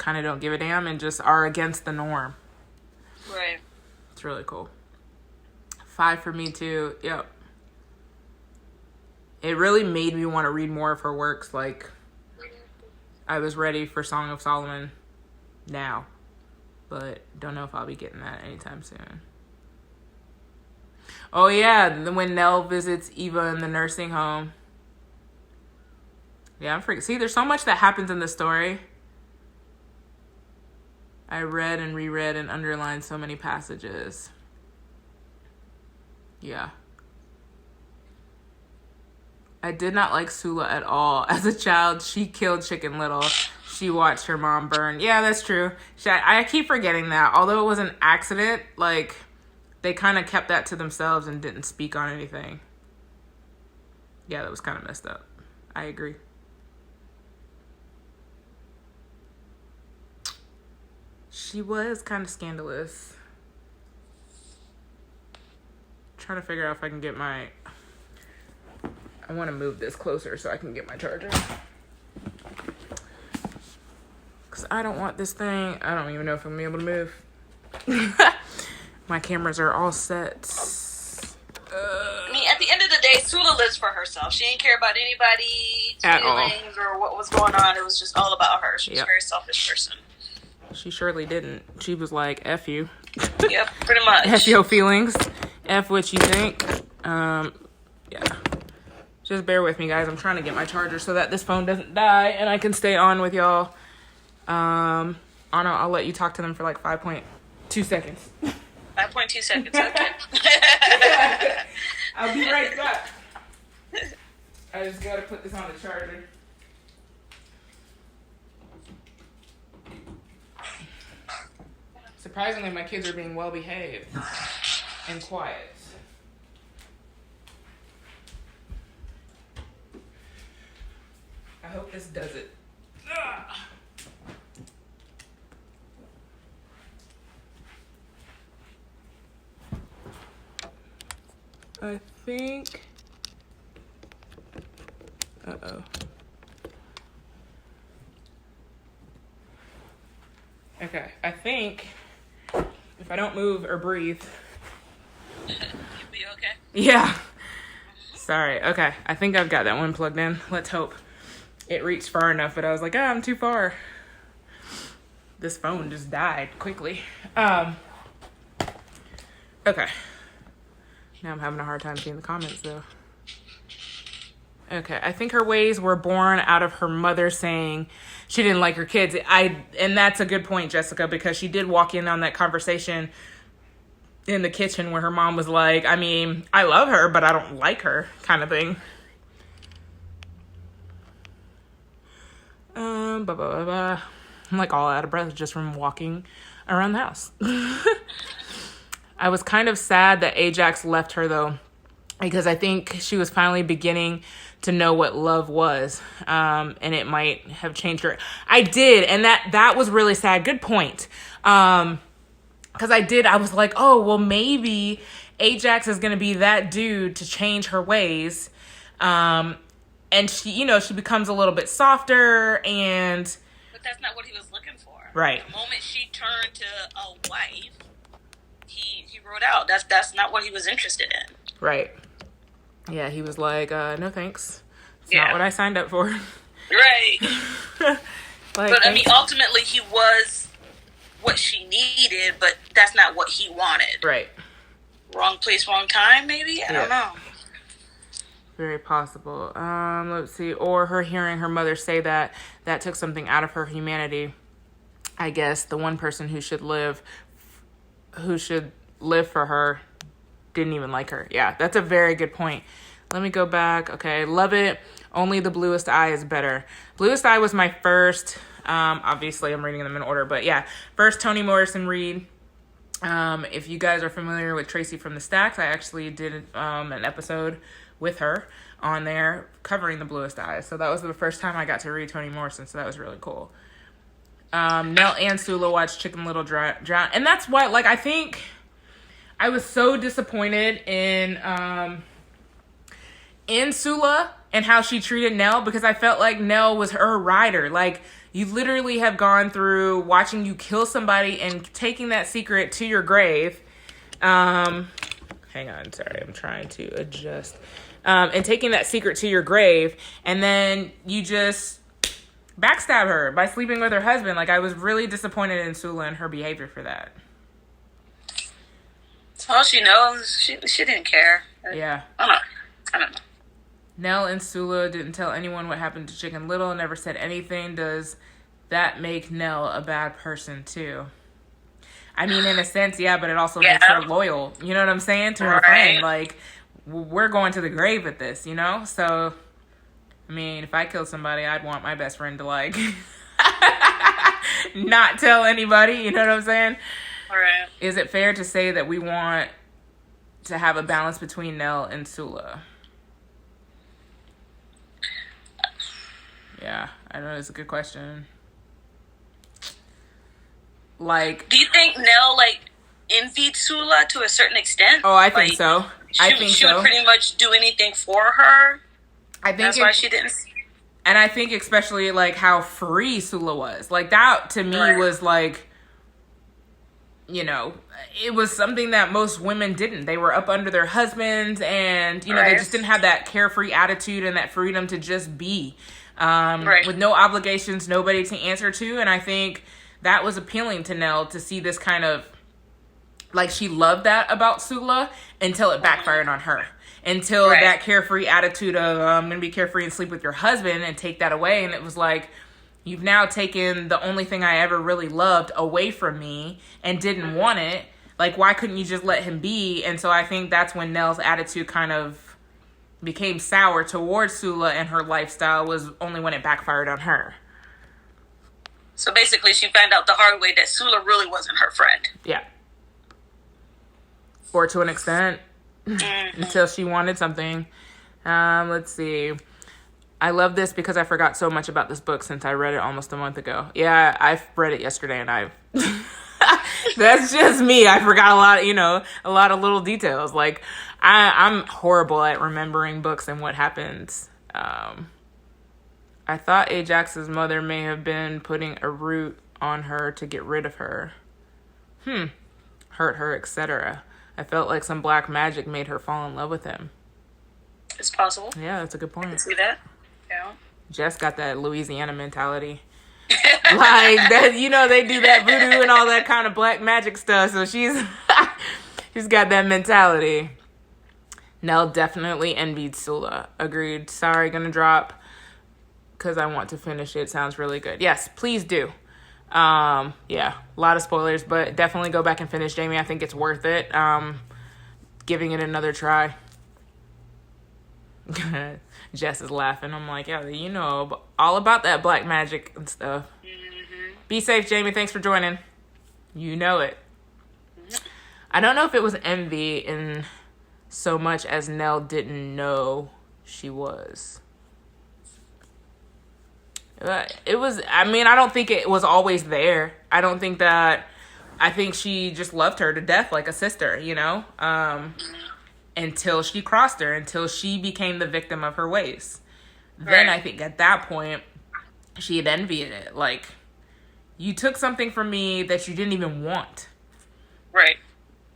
of don't give a damn and just are against the norm. Right. It's really cool. 5 for me too. Yep. It really made me want to read more of her works. Like, I was ready for Song of Solomon now, but don't know if I'll be getting that anytime soon. Oh yeah, when Nell visits Eva in the nursing home. Yeah, I'm freaking. See, there's so much that happens in the story. I read and reread and underlined so many passages. Yeah. I did not like Sula at all. As a child, she killed Chicken Little. She watched her mom burn. Yeah, that's true. I keep forgetting that. Although it was an accident, like, they kind of kept that to themselves and didn't speak on anything. Yeah, that was kind of messed up. I agree. She was kind of scandalous. Trying to figure out if I can get my... I want to move this closer so I can get my charger. Because I don't want this thing... I don't even know if I'm going to be able to move. My cameras are all set. I mean, at the end of the day, Sula lives for herself. She didn't care about anybody's feelings or what was going on. It was just all about her. She was a very selfish person. She surely didn't. She was like, F you. Yep, pretty much. F your feelings. F what you think. Yeah. Just bear with me, guys. I'm trying to get my charger so that this phone doesn't die and I can stay on with y'all. Anna, I'll let you talk to them for like 5.2 seconds. 5.2 seconds, okay. I'll be right back. I just gotta put this on the charger. Surprisingly, my kids are being well behaved and quiet. I hope this does it. I think... Uh-oh. Okay, I think if I don't move or breathe... You'll be okay? Yeah. Sorry. Okay, I think I've got that one plugged in. Let's hope it reached far enough, but I was like, I'm too far. This phone just died quickly. Okay. Now I'm having a hard time seeing the comments, though. Okay, I think her ways were born out of her mother saying she didn't like her kids. And that's a good point, Jessica, because she did walk in on that conversation in the kitchen where her mom was like, I mean, I love her, but I don't like her, kind of thing. I'm like all out of breath just from walking around the house. I was kind of sad that Ajax left her, though, because I think she was finally beginning to know what love was, and it might have changed her. I did, and that was really sad. Good point. Because I was like, oh, well, maybe Ajax is going to be that dude to change her ways. And she becomes a little bit softer, and... But that's not what he was looking for. Right. The moment she turned to a wife, he wrote out. That's not what he was interested in. Right. Yeah, he was like, no thanks. It's not what I signed up for. Right. But I mean, ultimately, he was what she needed, but that's not what he wanted. Right. Wrong place, wrong time, maybe? I don't know. Very possible. Let's see. Or her hearing her mother say that took something out of her humanity. I guess the one person who should live for her didn't even like her. Yeah, that's a very good point. Let me go back. Okay, love it. Only the Bluest Eye is better. Bluest Eye was my first, obviously I'm reading them in order, but yeah, first Toni Morrison read. If you guys are familiar with Tracy from the Stacks, I actually did an episode with her on there covering the Bluest Eye. So that was the first time I got to read Toni Morrison, so that was really cool. Nell and Sula watched Chicken Little Drown. And that's why, like, I think I was so disappointed in Sula and how she treated Nell, because I felt like Nell was her rider. Like, you literally have gone through watching you kill somebody and taking that secret to your grave. Hang on, sorry, I'm trying to adjust. And taking that secret to your grave, and then you just backstab her by sleeping with her husband. Like, I was really disappointed in Sula and her behavior for that. All she knows, she didn't care. Yeah. I don't know. Nell and Sula didn't tell anyone what happened to Chicken Little, never said anything. Does that make Nell a bad person too? I mean, in a sense, yeah, but it also makes her loyal. You know what I'm saying? To her friend. Like, we're going to the grave with this, you know? So, I mean, if I killed somebody, I'd want my best friend to, like, not tell anybody. You know what I'm saying? All right. Is it fair to say that we want to have a balance between Nell and Sula? Yeah, I know it's a good question. Like, do you think Nell, like, envied Sula to a certain extent? Oh, I think so. She would pretty much do anything for her. I think that's why she didn't. And I think especially, like, how free Sula was. Like, that to me was like, you know, it was something that most women didn't. They were up under their husbands, and, you know, they just didn't have that carefree attitude and that freedom to just be. With no obligations, nobody to answer to. And I think that was appealing to Nell, to see this kind of, like, she loved that about Sula until it backfired on her. Until that carefree attitude of, I'm going to be carefree and sleep with your husband, and take that away. And it was like, you've now taken the only thing I ever really loved away from me and didn't want it. Like, why couldn't you just let him be? And so I think that's when Nell's attitude kind of became sour towards Sula and her lifestyle, was only when it backfired on her. So basically she found out the hard way that Sula really wasn't her friend. Yeah. Or to an extent. Until she wanted something. Let's see. I love this because I forgot so much about this book since I read it almost a month ago. Yeah, I read it yesterday, and that's just me. I forgot a lot of little details. Like, I'm horrible at remembering books and what happens. I thought Ajax's mother may have been putting a root on her to get rid of her. Hurt her, etc. I felt like some black magic made her fall in love with him. It's possible. Yeah, that's a good point. I can see that. Yeah. Jess got that Louisiana mentality. Like, that, you know, they do that voodoo and all that kind of black magic stuff. So she's got that mentality. Nell definitely envied Sula. Agreed. Sorry, gonna drop because I want to finish it. Sounds really good. Yes, please do. Yeah, a lot of spoilers, but definitely go back and finish, Jamie. I think it's worth it. Giving it another try. Jess is laughing. I'm like, yeah, you know all about that black magic and stuff. Mm-hmm. Be safe, Jamie. Thanks for joining. You know it. I don't know if it was envy in so much as Nell didn't know she was. It was, I mean, I don't think it was always there. I think she just loved her to death like a sister, you know? Until she crossed her, until she became the victim of her ways. Right. Then I think at that point, she had envied it. Like, you took something from me that you didn't even want. Right.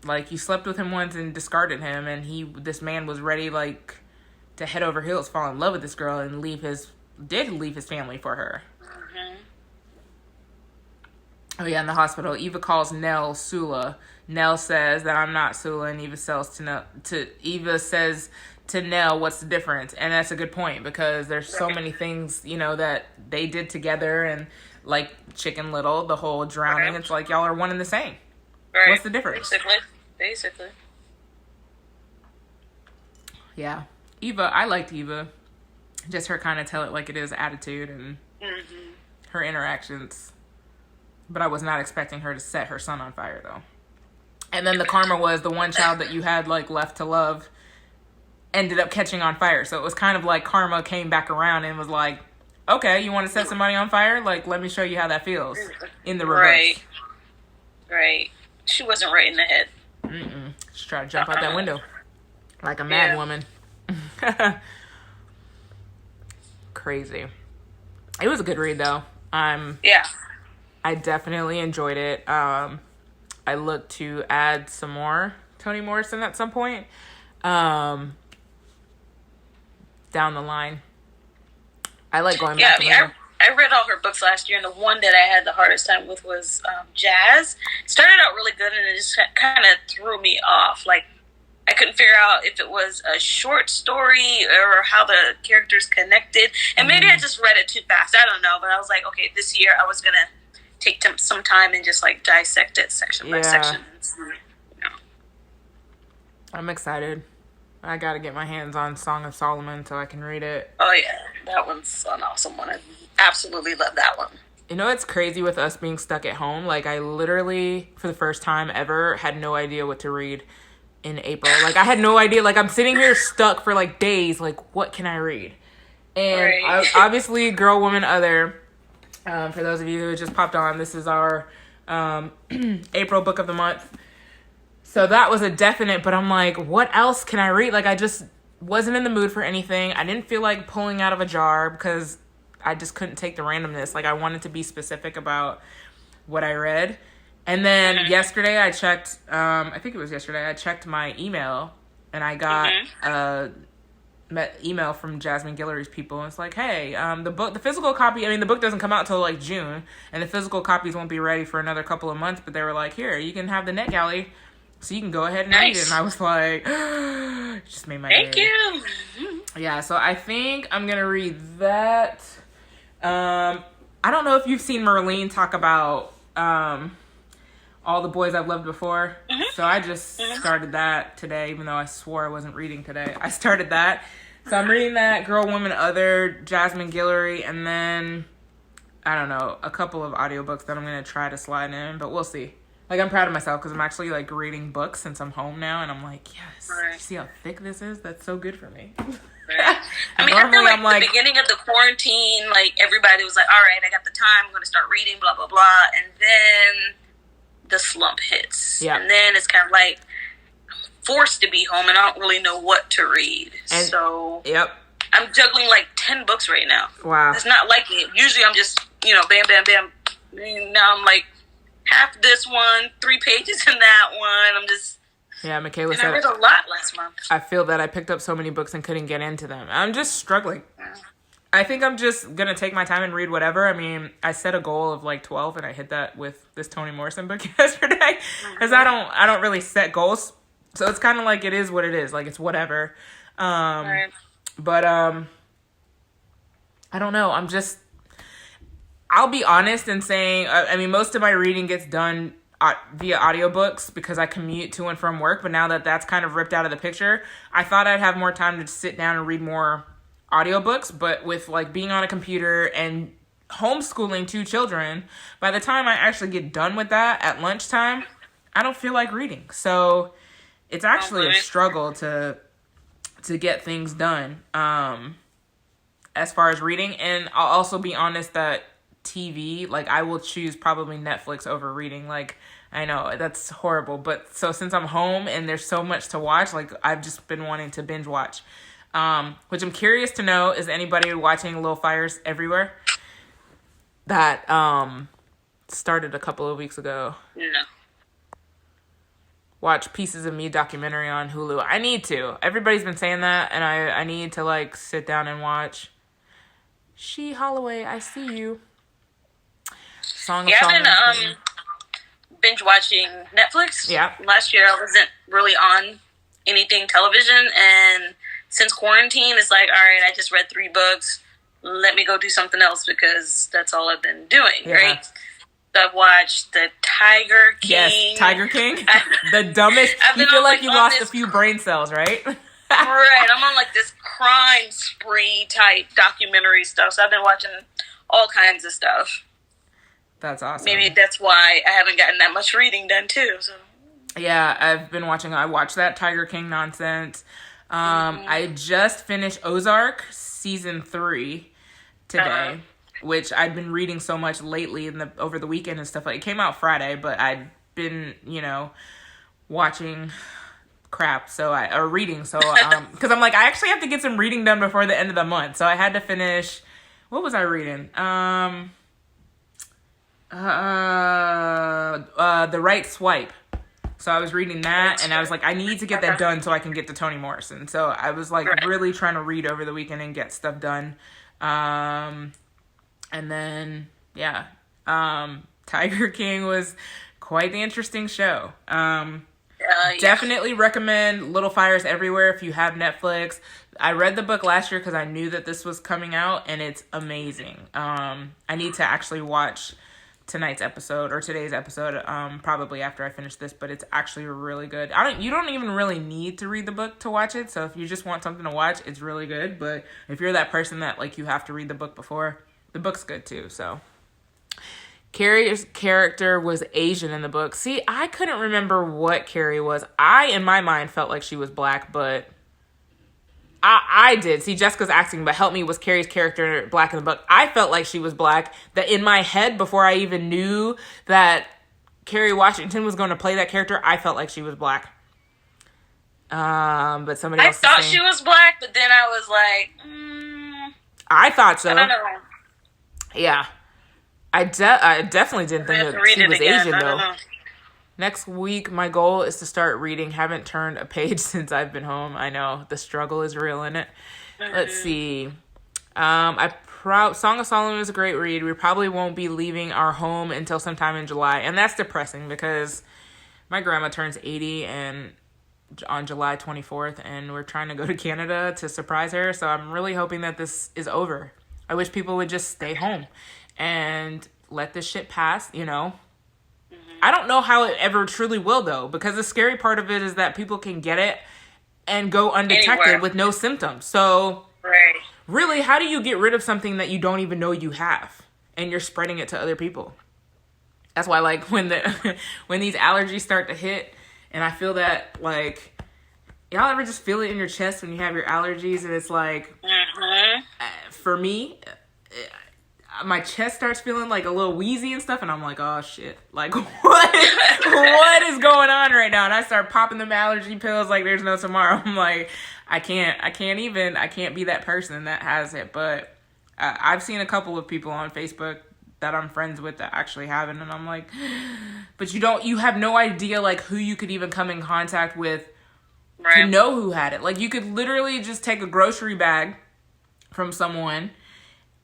Like, you slept with him once and discarded him, and this man was ready, like, to head over heels, fall in love with this girl, and leave his family for her. Mm-hmm. Oh, yeah, in the hospital, Eva calls Nell Sula. Nell says that I'm not Sula, and Eva says to Nell, what's the difference? And that's a good point, because there's so many things, you know, that they did together, and, like, Chicken Little, the whole drowning, it's like, y'all are one and the same. Right. What's the difference? Basically. Yeah. Eva, I liked Eva. Just her kind of tell it like it is attitude and her interactions. But I was not expecting her to set her son on fire, though. And then the karma was the one child that you had, like, left to love ended up catching on fire. So it was kind of like karma came back around and was like, okay, you want to set somebody on fire? Like, let me show you how that feels in the reverse. Right. She wasn't right in the head. She tried to jump out that window like a mad woman. Crazy. It was a good read, though. I definitely enjoyed it. I look to add some more Toni Morrison at some point down the line. I like going back to her. I read all her books last year, and the one that I had the hardest time with was Jazz. It started out really good, and it just kind of threw me off. Like, I couldn't figure out if it was a short story or how the characters connected. And maybe I just read it too fast. I don't know. But I was like, okay, this year I was going to take some time and just, like, dissect it section by section. You know. I'm excited. I got to get my hands on Song of Solomon so I can read it. Oh, yeah. That one's an awesome one. I absolutely love that one. You know what's crazy with us being stuck at home? Like, I literally, for the first time ever, had no idea what to read in April. Like, I had no idea. Like, I'm sitting here stuck for, like, days. Like, what can I read? And obviously, Girl, Woman, Other. For those of you who just popped on, this is our April book of the month. So that was a definite, but I'm like, what else can I read? Like, I just wasn't in the mood for anything. I didn't feel like pulling out of a jar because I just couldn't take the randomness. Like, I wanted to be specific about what I read. And then yesterday I checked, I think it was yesterday, I checked my email and I got a email from Jasmine Guillory's people. And it's like, hey, the physical copy, I mean, the book doesn't come out till like June and the physical copies won't be ready for another couple of months, but they were like, here, you can have the NetGalley so you can go ahead and read it. And I was like, it just made my day. Thank you. Yeah, so I think I'm going to read that. I don't know if you've seen Merlene talk about All the Boys I've Loved Before. So I just started that today, even though I swore I wasn't reading today. I started that. So I'm reading that, Girl, Woman, Other, Jasmine Guillory, and then, I don't know, a couple of audiobooks that I'm going to try to slide in, but we'll see. Like, I'm proud of myself because I'm actually, like, reading books since I'm home now, and I'm like, yes, you see how thick this is? That's so good for me. I mean, I feel like the beginning of the quarantine, like, everybody was like, all right, I got the time, I'm going to start reading, blah, blah, blah, and then the slump hits. And then it's kind of like, I'm forced to be home, and I don't really know what to read. And, so I'm juggling, like, 10 books right now. Wow. It's not like it. Usually I'm just, you know, bam, bam, bam. Now I'm like, half this one, 3 pages in that one. I'm just... Yeah, Michaela said... I read a lot last month. I feel that I picked up so many books and couldn't get into them. I'm just struggling. I think I'm just going to take my time and read whatever. I mean, I set a goal of like 12 and I hit that with this Toni Morrison book yesterday. Because I don't really set goals. So it's kind of like it is what it is. Like, it's whatever. But I don't know. I'll be honest in saying, I mean, most of my reading gets done via audiobooks because I commute to and from work. But now that that's kind of ripped out of the picture, I thought I'd have more time to sit down and read more audiobooks. But with like being on a computer and homeschooling 2 children, by the time I actually get done with that at lunchtime, I don't feel like reading. So it's actually a struggle to get things done as far as reading. And I'll also be honest that TV, like I will choose probably Netflix over reading. Like I know that's horrible, but so since I'm home and there's so much to watch, like I've just been wanting to binge watch. Which I'm curious to know, is anybody watching Little Fires Everywhere? That started a couple of weeks ago. No. Watch Pieces of Me documentary on Hulu. I need to. Everybody's been saying that, and I need to like sit down and watch. She Holloway, I see you. I've been binge watching Netflix. Yeah. Last year I wasn't really on anything television, and since quarantine, it's like, all right, I just read 3 books. Let me go do something else because that's all I've been doing, right? So I've watched The Tiger King. Yes, Tiger King. The dumbest. You feel like you lost a few brain cells, right? Right. I'm on like this crime spree type documentary stuff. So I've been watching all kinds of stuff. That's awesome. Maybe that's why I haven't gotten that much reading done too. So. Yeah, I watched that Tiger King nonsense. I just finished Ozark season 3 today, which I'd been reading so much lately over the weekend and stuff. Like it came out Friday, but I'd been, watching crap. Or reading. So, cause I'm like, I actually have to get some reading done before the end of the month. So I had to finish, what was I reading? The Right Swipe. So I was reading that, and I was like, I need to get that done so I can get to Toni Morrison. So I was like really trying to read over the weekend and get stuff done. And then, Tiger King was quite the interesting show. Definitely recommend Little Fires Everywhere if you have Netflix. I read the book last year because I knew that this was coming out, and it's amazing. I need to actually watch today's episode, probably after I finish this, but it's actually really good. You don't even really need to read the book to watch it. So if you just want something to watch, it's really good. But if you're that person that like you have to read the book before, the book's good too. So Carrie's character was Asian in the book. See, I couldn't remember what Carrie was. I, in my mind, felt like she was black, but I did. See, Jessica's asking, but help me, was Carrie's character black in the book? I felt like she was black. That in my head, before I even knew that Kerry Washington was going to play that character, I felt like she was black. But somebody else. I thought she was black, but then I was like, I thought so. I don't know. Yeah. I definitely didn't think that she was Asian, though. Next week, my goal is to start reading. Haven't turned a page since I've been home. I know the struggle is real in it. Let's see. Song of Solomon is a great read. We probably won't be leaving our home until sometime in July, and that's depressing because my grandma turns 80 on July 24th, and we're trying to go to Canada to surprise her. So I'm really hoping that this is over. I wish people would just stay home and let this shit pass. I don't know how it ever truly will, though, because the scary part of it is that people can get it and go undetected with no symptoms. So, really, how do you get rid of something that you don't even know you have and you're spreading it to other people? That's why, like, when these allergies start to hit, and I feel that, like, y'all ever just feel it in your chest when you have your allergies, and it's like, for me, my chest starts feeling like a little wheezy and stuff, and I'm like, oh shit, like what is going on right now? And I start popping them allergy pills like there's no tomorrow. I'm like, I can't be that person that has it. But I've seen a couple of people on Facebook that I'm friends with that actually have it, and I'm like, but you have no idea like who you could even come in contact with to know who had it. Like you could literally just take a grocery bag from someone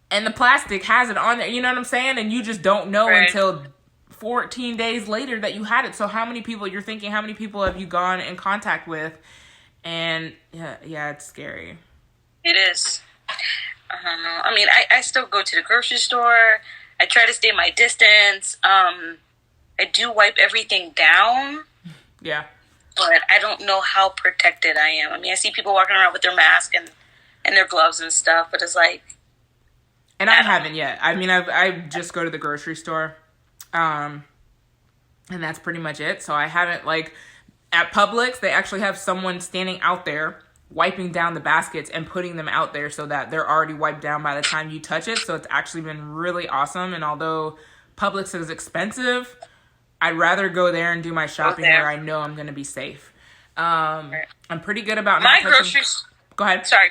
and the plastic has it on there, you know what I'm saying? And you just don't know until 14 days later that you had it. So how many people have you gone in contact with? And yeah, it's scary. It is. I mean, I still go to the grocery store. I try to stay my distance. I do wipe everything down. Yeah. But I don't know how protected I am. I mean, I see people walking around with their mask and their gloves and stuff, but it's like... And I haven't yet. I mean, I just go to the grocery store, and that's pretty much it. So I haven't, like, at Publix, they actually have someone standing out there wiping down the baskets and putting them out there so that they're already wiped down by the time you touch it. So it's actually been really awesome. And although Publix is expensive, I'd rather go there and do my shopping where I know I'm going to be safe. I'm pretty good about not touching... Go ahead. Sorry.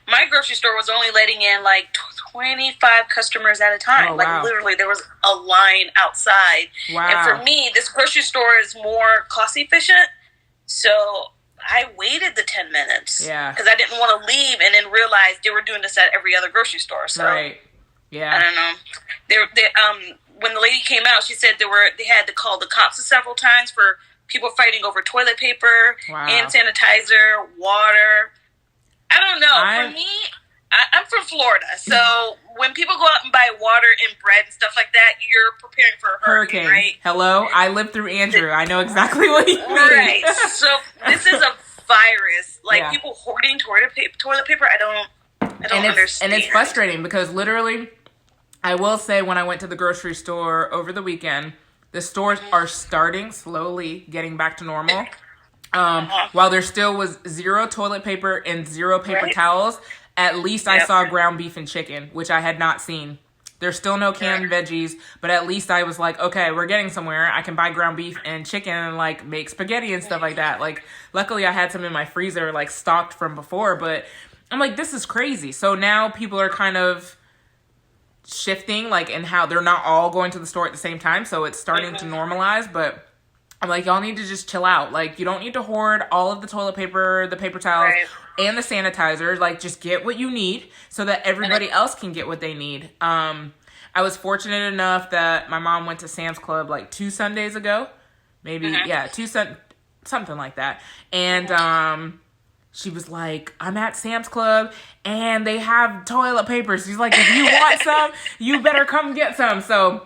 My grocery store was only letting in like 25 customers at a time. Like literally there was a line outside. Wow. And for me, this grocery store is more cost efficient. So I waited the 10 minutes. Yeah. Because I didn't want to leave and then realize they were doing this at every other grocery store. So right. Yeah. I don't know. When the lady came out, she said they had to call the cops several times for people fighting over toilet paper, hand sanitizer, water. I don't know. For me, I'm from Florida, so when people go out and buy water and bread and stuff like that, you're preparing for a hurricane, right? Hello? I lived through Andrew. I know exactly what you mean. Right. So this is a virus. Like, people hoarding toilet paper, I don't understand. And it's frustrating because literally, I will say when I went to the grocery store over the weekend, the stores are starting slowly getting back to normal. While there still was zero toilet paper and zero paper towels, at least I saw ground beef and chicken, which I had not seen. There's still no canned veggies, but at least I was like, okay, we're getting somewhere. I can buy ground beef and chicken and like make spaghetti and stuff like that. Like, luckily I had some in my freezer, like stocked from before, but I'm like, this is crazy. So now people are kind of shifting, like, in how they're not all going to the store at the same time. So it's starting to normalize, but I'm like, y'all need to just chill out. Like, you don't need to hoard all of the toilet paper, the paper towels, and the sanitizer. Like, just get what you need so that everybody else can get what they need. I was fortunate enough that my mom went to Sam's Club like 2 Sundays ago. Maybe, something like that. And she was like, I'm at Sam's Club and they have toilet paper. She's like, if you want some, you better come get some. So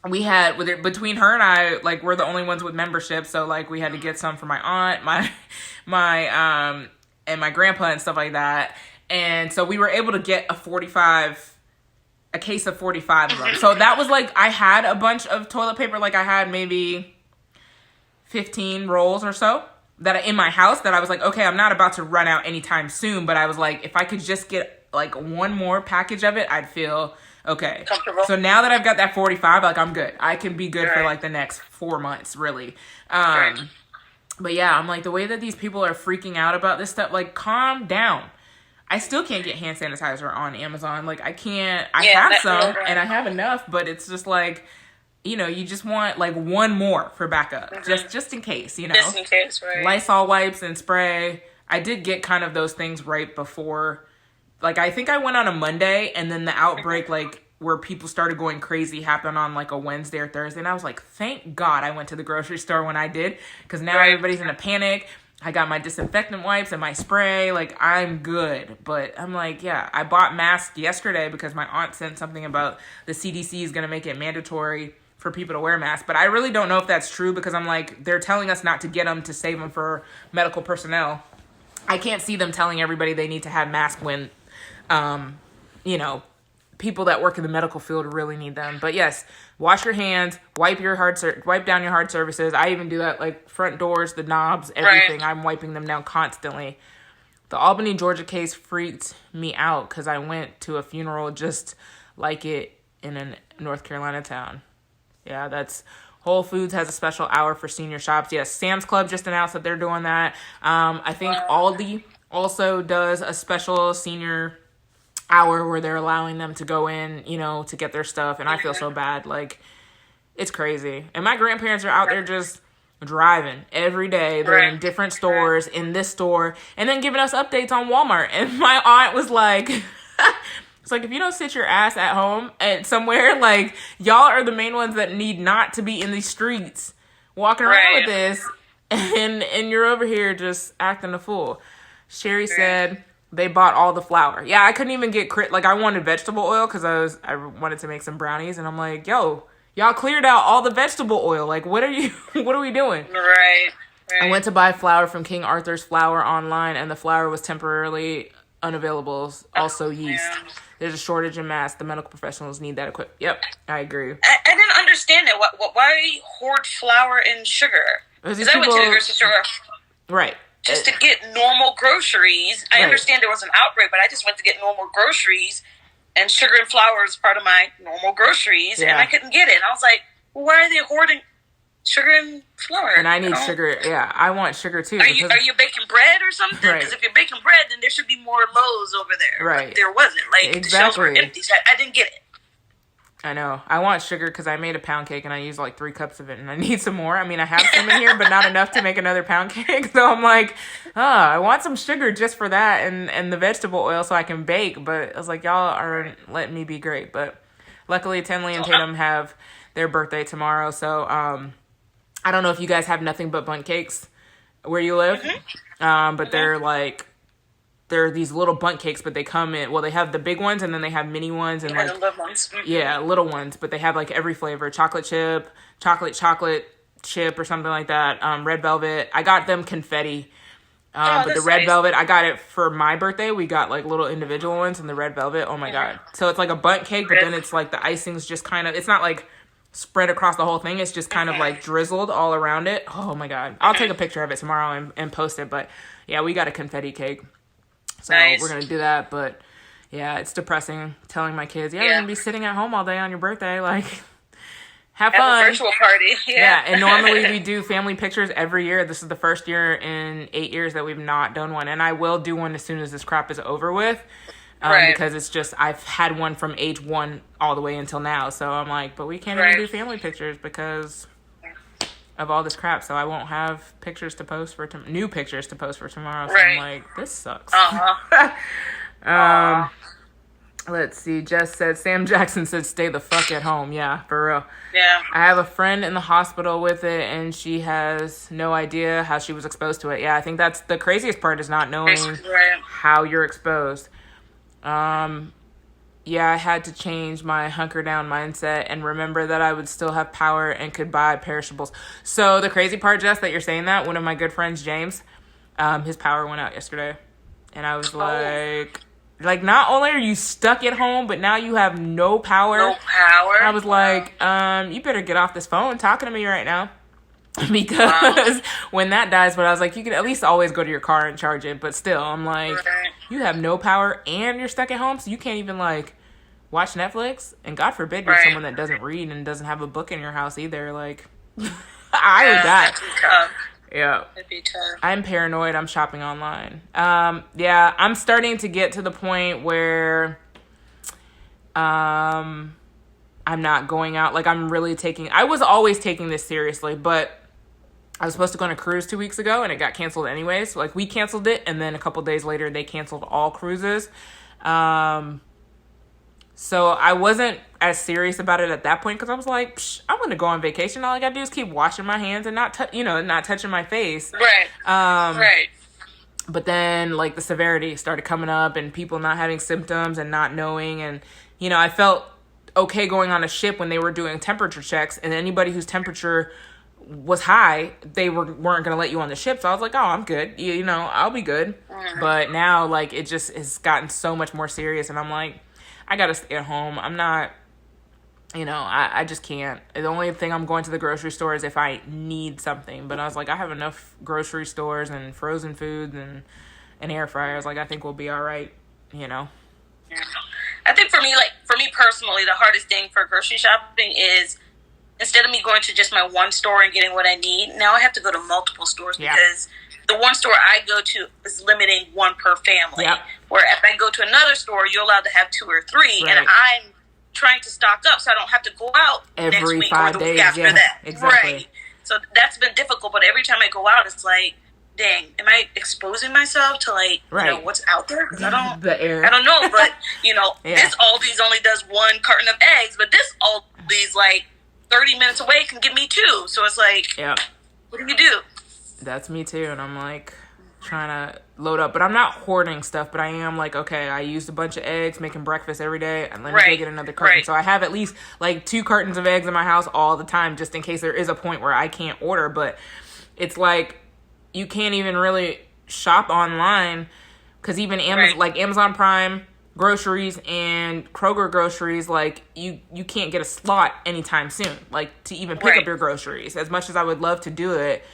we had, between her and I, like, we're the only ones with membership, so, like, we had to get some for my aunt, my and my grandpa and stuff like that, and so we were able to get a case of 45 of them. So that was, like, I had a bunch of toilet paper, like, I had maybe 15 rolls or so that in my house that I was like, okay, I'm not about to run out anytime soon, but I was like, if I could just get, like, one more package of it, I'd feel... okay. So now that I've got that 45, like, I'm good. I can be good for like the next 4 months, really. But yeah, I'm like, the way that these people are freaking out about this stuff, like, calm down. I still can't get hand sanitizer on Amazon. Like, I can't. I have some and I have enough, but it's just like, you know, you just want like one more for backup, just in case, you know. Just in case, right? Lysol wipes and spray. I did get kind of those things right before. Like, I think I went on a Monday, and then the outbreak, like, where people started going crazy happened on, like, a Wednesday or Thursday. And I was like, thank God I went to the grocery store when I did, because now everybody's in a panic. I got my disinfectant wipes and my spray. Like, I'm good. But I'm like, yeah, I bought masks yesterday because my aunt sent something about the CDC is going to make it mandatory for people to wear masks. But I really don't know if that's true, because I'm like, they're telling us not to get them to save them for medical personnel. I can't see them telling everybody they need to have masks when... you know, people that work in the medical field really need them. But yes, wash your hands, wipe down your hard surfaces. I even do that, like front doors, the knobs, everything. I'm wiping them down constantly. The Albany, Georgia case freaked me out because I went to a funeral just like it in a North Carolina town. Yeah, that's Whole Foods has a special hour for senior shops. Yes, Sam's Club just announced that they're doing that. I think Aldi also does a special senior hour where they're allowing them to go in, you know, to get their stuff. And I feel so bad. Like, it's crazy. And my grandparents are out there just driving every day. They're in different stores, in this store, and then giving us updates on Walmart. And my aunt was like, it's like, if you don't sit your ass at home at somewhere, like, y'all are the main ones that need not to be in these streets walking around with this. And you're over here just acting a fool. Sherry said, They bought all the flour. Yeah, I couldn't even get like I wanted vegetable oil because I wanted to make some brownies, and I'm like, yo, y'all cleared out all the vegetable oil. Like, what are we doing? Right. I went to buy flour from King Arthur's Flour online, and the flour was temporarily unavailable. Also, yeast. Yeah. There's a shortage in mass. The medical professionals need that equipment. Yep, I agree. I didn't understand it. Why hoard flour and sugar? Because I went to the grocery store. Right. Just to get normal groceries. I understand there was an outbreak, but I just went to get normal groceries, and sugar and flour is part of my normal groceries, and I couldn't get it. And I was like, well, why are they hoarding sugar and flour? And I need sugar. Yeah, I want sugar too. Are you baking bread or something? Because if you're baking bread, then there should be more loaves over there. Right. But there wasn't. Like, the shelves were empty. So I didn't get it. I know. I want sugar because I made a pound cake and I used like 3 cups of it, and I need some more. I mean, I have some in here, but not enough to make another pound cake. So I'm like, I want some sugar just for that and the vegetable oil so I can bake. But I was like, y'all aren't letting me be great. But luckily, Tenley and Tatum have their birthday tomorrow. So I don't know if you guys have nothing but bundt cakes where you live. But they're these little bundt cakes, but they come in, well, they have the big ones and then they have mini ones and like, the little ones. Yeah, little ones, but they have like every flavor, chocolate chip chip or something like that. Red velvet. I got them confetti. But the red velvet, I got it for my birthday. We got like little individual ones, and the red velvet, oh my God. So it's like a bundt cake, but then it's like the icing's just kind of, it's not like spread across the whole thing. It's just kind of like drizzled all around it. Oh my God. I'll take a picture of it tomorrow and post it. But yeah, we got a confetti cake. So we're going to do that. But yeah, it's depressing telling my kids, you're going to be sitting at home all day on your birthday. Like, have fun. A virtual party. Yeah. And normally we do family pictures every year. This is the first year in 8 years that we've not done one. And I will do one as soon as this crap is over with. Because it's just, I've had one from age 1 all the way until now. So I'm like, but we can't even do family pictures because of all this crap. So I won't have pictures to post for, new pictures to post for tomorrow. So I'm like, this sucks. Let's see. Jess said, Sam Jackson said, stay the fuck at home. Yeah, for real. Yeah. I have a friend in the hospital with it, and she has no idea how she was exposed to it. Yeah, I think that's the craziest part is not knowing how you're exposed. Yeah, I had to change my hunker down mindset and remember that I would still have power and could buy perishables. So the crazy part, Jess, that you're saying that, one of my good friends, James, his power went out yesterday. And I was like, not only are you stuck at home, but now you have no power. No power. I was like, you better get off this phone talking to me right now. Because when that dies, but I was like, you can at least always go to your car and charge it. But still, I'm like, you have no power and you're stuck at home, so you can't even like watch Netflix. And God forbid you're someone that doesn't read and doesn't have a book in your house either. Like, I would die. That'd be tough. Yeah. It'd be tough. I'm paranoid. I'm shopping online. Yeah, I'm starting to get to the point where I'm not going out. Like, I'm really I was always taking this seriously, but I was supposed to go on a cruise 2 weeks ago, and it got canceled anyways. So, like, we canceled it, and then a couple days later, they canceled all cruises. So I wasn't as serious about it at that point because I was like, I'm going to go on vacation. All I got to do is keep washing my hands and not touching my face. Right. But then, like, the severity started coming up and people not having symptoms and not knowing. And, I felt okay going on a ship when they were doing temperature checks, and anybody whose temperature was high, they weren't going to let you on the ship. So I was like, oh, I'm good. I'll be good. But now, like, it just has gotten so much more serious, and I'm like, I got to stay at home. I'm not, I just can't. The only thing I'm going to the grocery store is if I need something. But I was like, I have enough grocery stores and frozen foods and air fryers. Like, I think we'll be all right, Yeah. I think for me personally, the hardest thing for grocery shopping is instead of me going to just my one store and getting what I need, now I have to go to multiple stores because the one store I go to is limiting one per family. Yep. Where if I go to another store, you're allowed to have 2 or 3, and I'm trying to stock up so I don't have to go out every next week 5 or the days. week after that. Exactly. Right. So that's been difficult, but every time I go out, it's like, dang, am I exposing myself to what's out there? Because the air. I don't know, but this Aldi's only does 1 carton of eggs, but this Aldi's like 30 minutes away can give me 2. So it's like, what do you do? That's me too, and I'm like trying to load up. But I'm not hoarding stuff, but I am like, okay, I used a bunch of eggs making breakfast every day, and let me go get another carton. So I have at least like 2 cartons of eggs in my house all the time, just in case there is a point where I can't order. But it's like you can't even really shop online, because even Amazon, like Amazon Prime groceries and Kroger groceries, like you can't get a slot anytime soon, like to even pick up your groceries. As much as I would love to do it,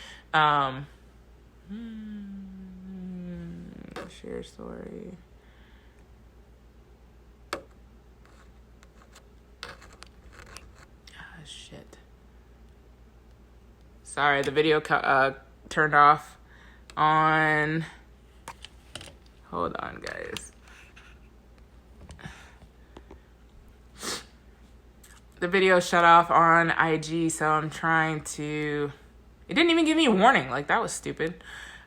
share story. Ah, shit. Sorry, the video turned off on. Hold on, guys. The video shut off on IG, so I'm trying to... It didn't even give me a warning. Like, that was stupid.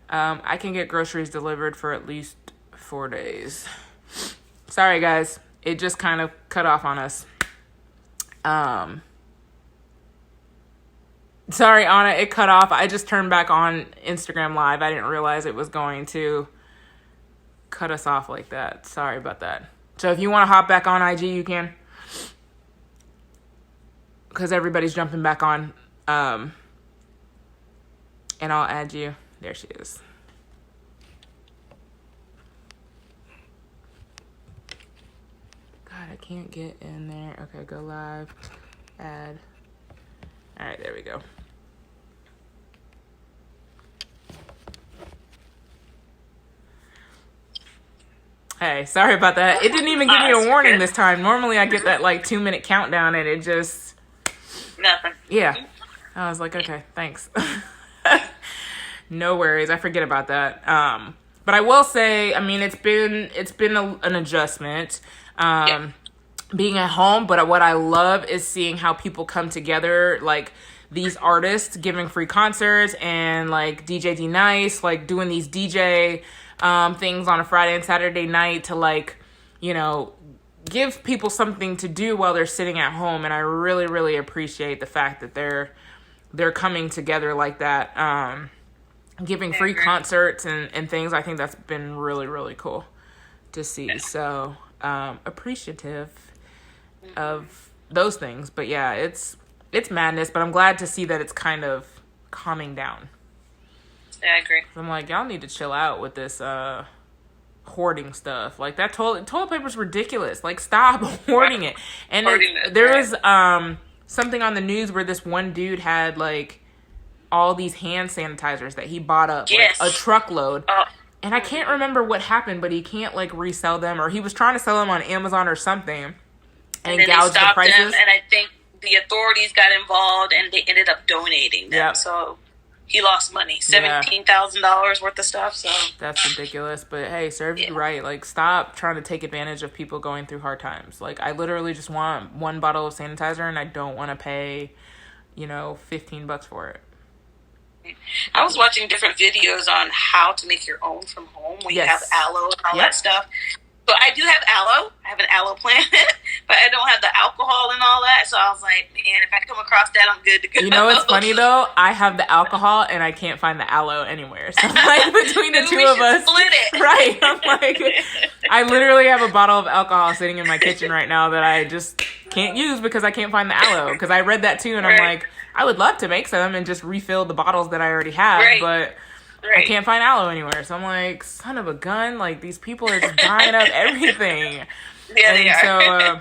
I can get groceries delivered for at least 4 days. Sorry, guys. It just kind of cut off on us. Sorry, Anna. It cut off. I just turned back on Instagram Live. I didn't realize it was going to cut us off like that. Sorry about that. So if you want to hop back on IG, you can. Because everybody's jumping back on. And I'll add you. There she is. God, I can't get in there. Okay, go live. Add. All right, there we go. Hey, sorry about that. It didn't even give me a warning this time. Normally I get that like 2-minute countdown, and it just... Nothing. Yeah. I was like, okay, thanks. No worries. I forget about that. But I will say, I mean, it's been an adjustment, being at home. But what I love is seeing how people come together, like these artists giving free concerts, and like DJ D Nice, like doing these DJ things on a Friday and Saturday night to, like, you know, give people something to do while they're sitting at home. And I really, really appreciate the fact that they're coming together like that, giving free concerts and things. I think that's been really, really cool to see. So appreciative of those things. But yeah, it's madness, but I'm glad to see that it's kind of calming down. Yeah, I agree. I'm like, y'all need to chill out with this hoarding stuff. Like, that toilet paper's ridiculous. Like, stop hoarding it. And there was something on the news where this one dude had like all these hand sanitizers that he bought up, like a truckload. And I can't remember what happened, but he can't like resell them, or he was trying to sell them on Amazon or something, and gouged the prices. Him, and I think the authorities got involved, and they ended up donating them. So he lost money, $17,000 worth of stuff. So that's ridiculous. But hey, serves you right. Like, stop trying to take advantage of people going through hard times. Like, I literally just want 1 bottle of sanitizer, and I don't want to pay, $15 for it. I was watching different videos on how to make your own from home when you have aloe and all that stuff. So I do have aloe. I have an aloe plant, but I don't have the alcohol and all that. So I was like, man, if I come across that, I'm good to go. You know what's funny though? I have the alcohol and I can't find the aloe anywhere. So like, between the two of us, split it. Right? I'm like, I literally have a bottle of alcohol sitting in my kitchen right now that I just can't use because I can't find the aloe. Because I read that too, and I'm like, I would love to make some and just refill the bottles that I already have, but I can't find aloe anywhere. So I'm like, son of a gun, like, these people are just buying up everything. Yeah, they are. So,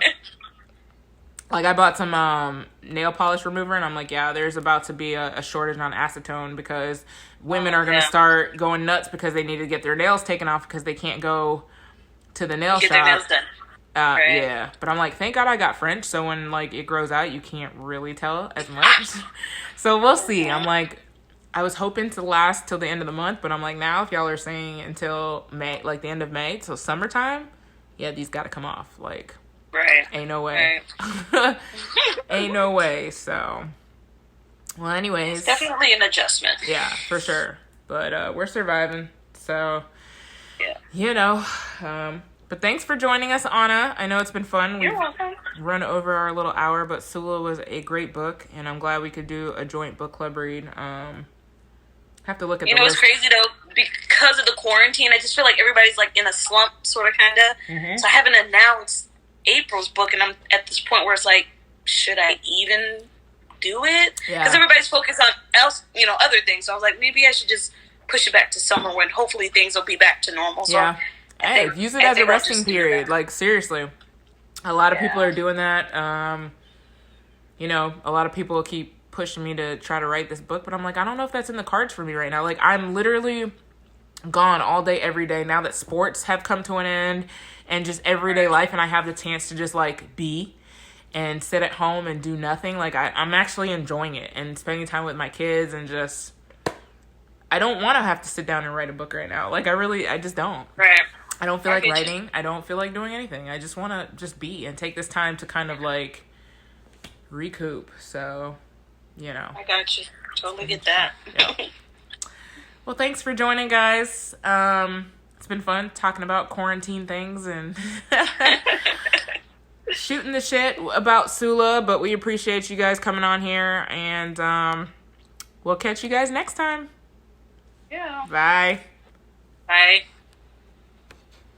like, I bought some nail polish remover, and I'm like, yeah, there's about to be a shortage on acetone because women are going to start going nuts because they need to get their nails taken off because they can't go to the nail shop. Get their nails done. Yeah, but I'm like, thank God I got French, so when like it grows out, you can't really tell as much. So we'll see. I'm like, I was hoping to last till the end of the month, but I'm like, now if y'all are saying until May, like the end of May, so summertime, yeah, these got to come off. Like, ain't no way. Ain't no way. So, well, anyways, it's definitely an adjustment. Yeah, for sure. But we're surviving. So, but thanks for joining us, Anna. I know it's been fun. You're welcome. Run over our little hour, but Sula was a great book, and I'm glad we could do a joint book club read. Have to look at the list. It's crazy though. because of the quarantine, I just feel like everybody's like in a slump, sort of, kind of. Mm-hmm. So I haven't announced April's book, and I'm at this point where it's like, should I even do it? Because everybody's focused on other things. So I was like, maybe I should just push it back to summer when hopefully things will be back to normal. So yeah. Hey, use it as a resting period. Like, seriously. A lot of people are doing that. A lot of people keep pushing me to try to write this book, but I'm like, I don't know if that's in the cards for me right now. Like, I'm literally gone all day, every day now that sports have come to an end and just everyday life, and I have the chance to just, like, be and sit at home and do nothing. Like, I'm actually enjoying it and spending time with my kids, and just, I don't want to have to sit down and write a book right now. Like, I just don't. Right. I don't feel like writing. I don't feel like doing anything. I just want to just be and take this time to kind of, like, recoup. So, I got you. Totally get that. Yeah. Well, thanks for joining, guys. It's been fun talking about quarantine things and shooting the shit about Sula, but we appreciate you guys coming on here, and we'll catch you guys next time. Yeah. Bye. Bye.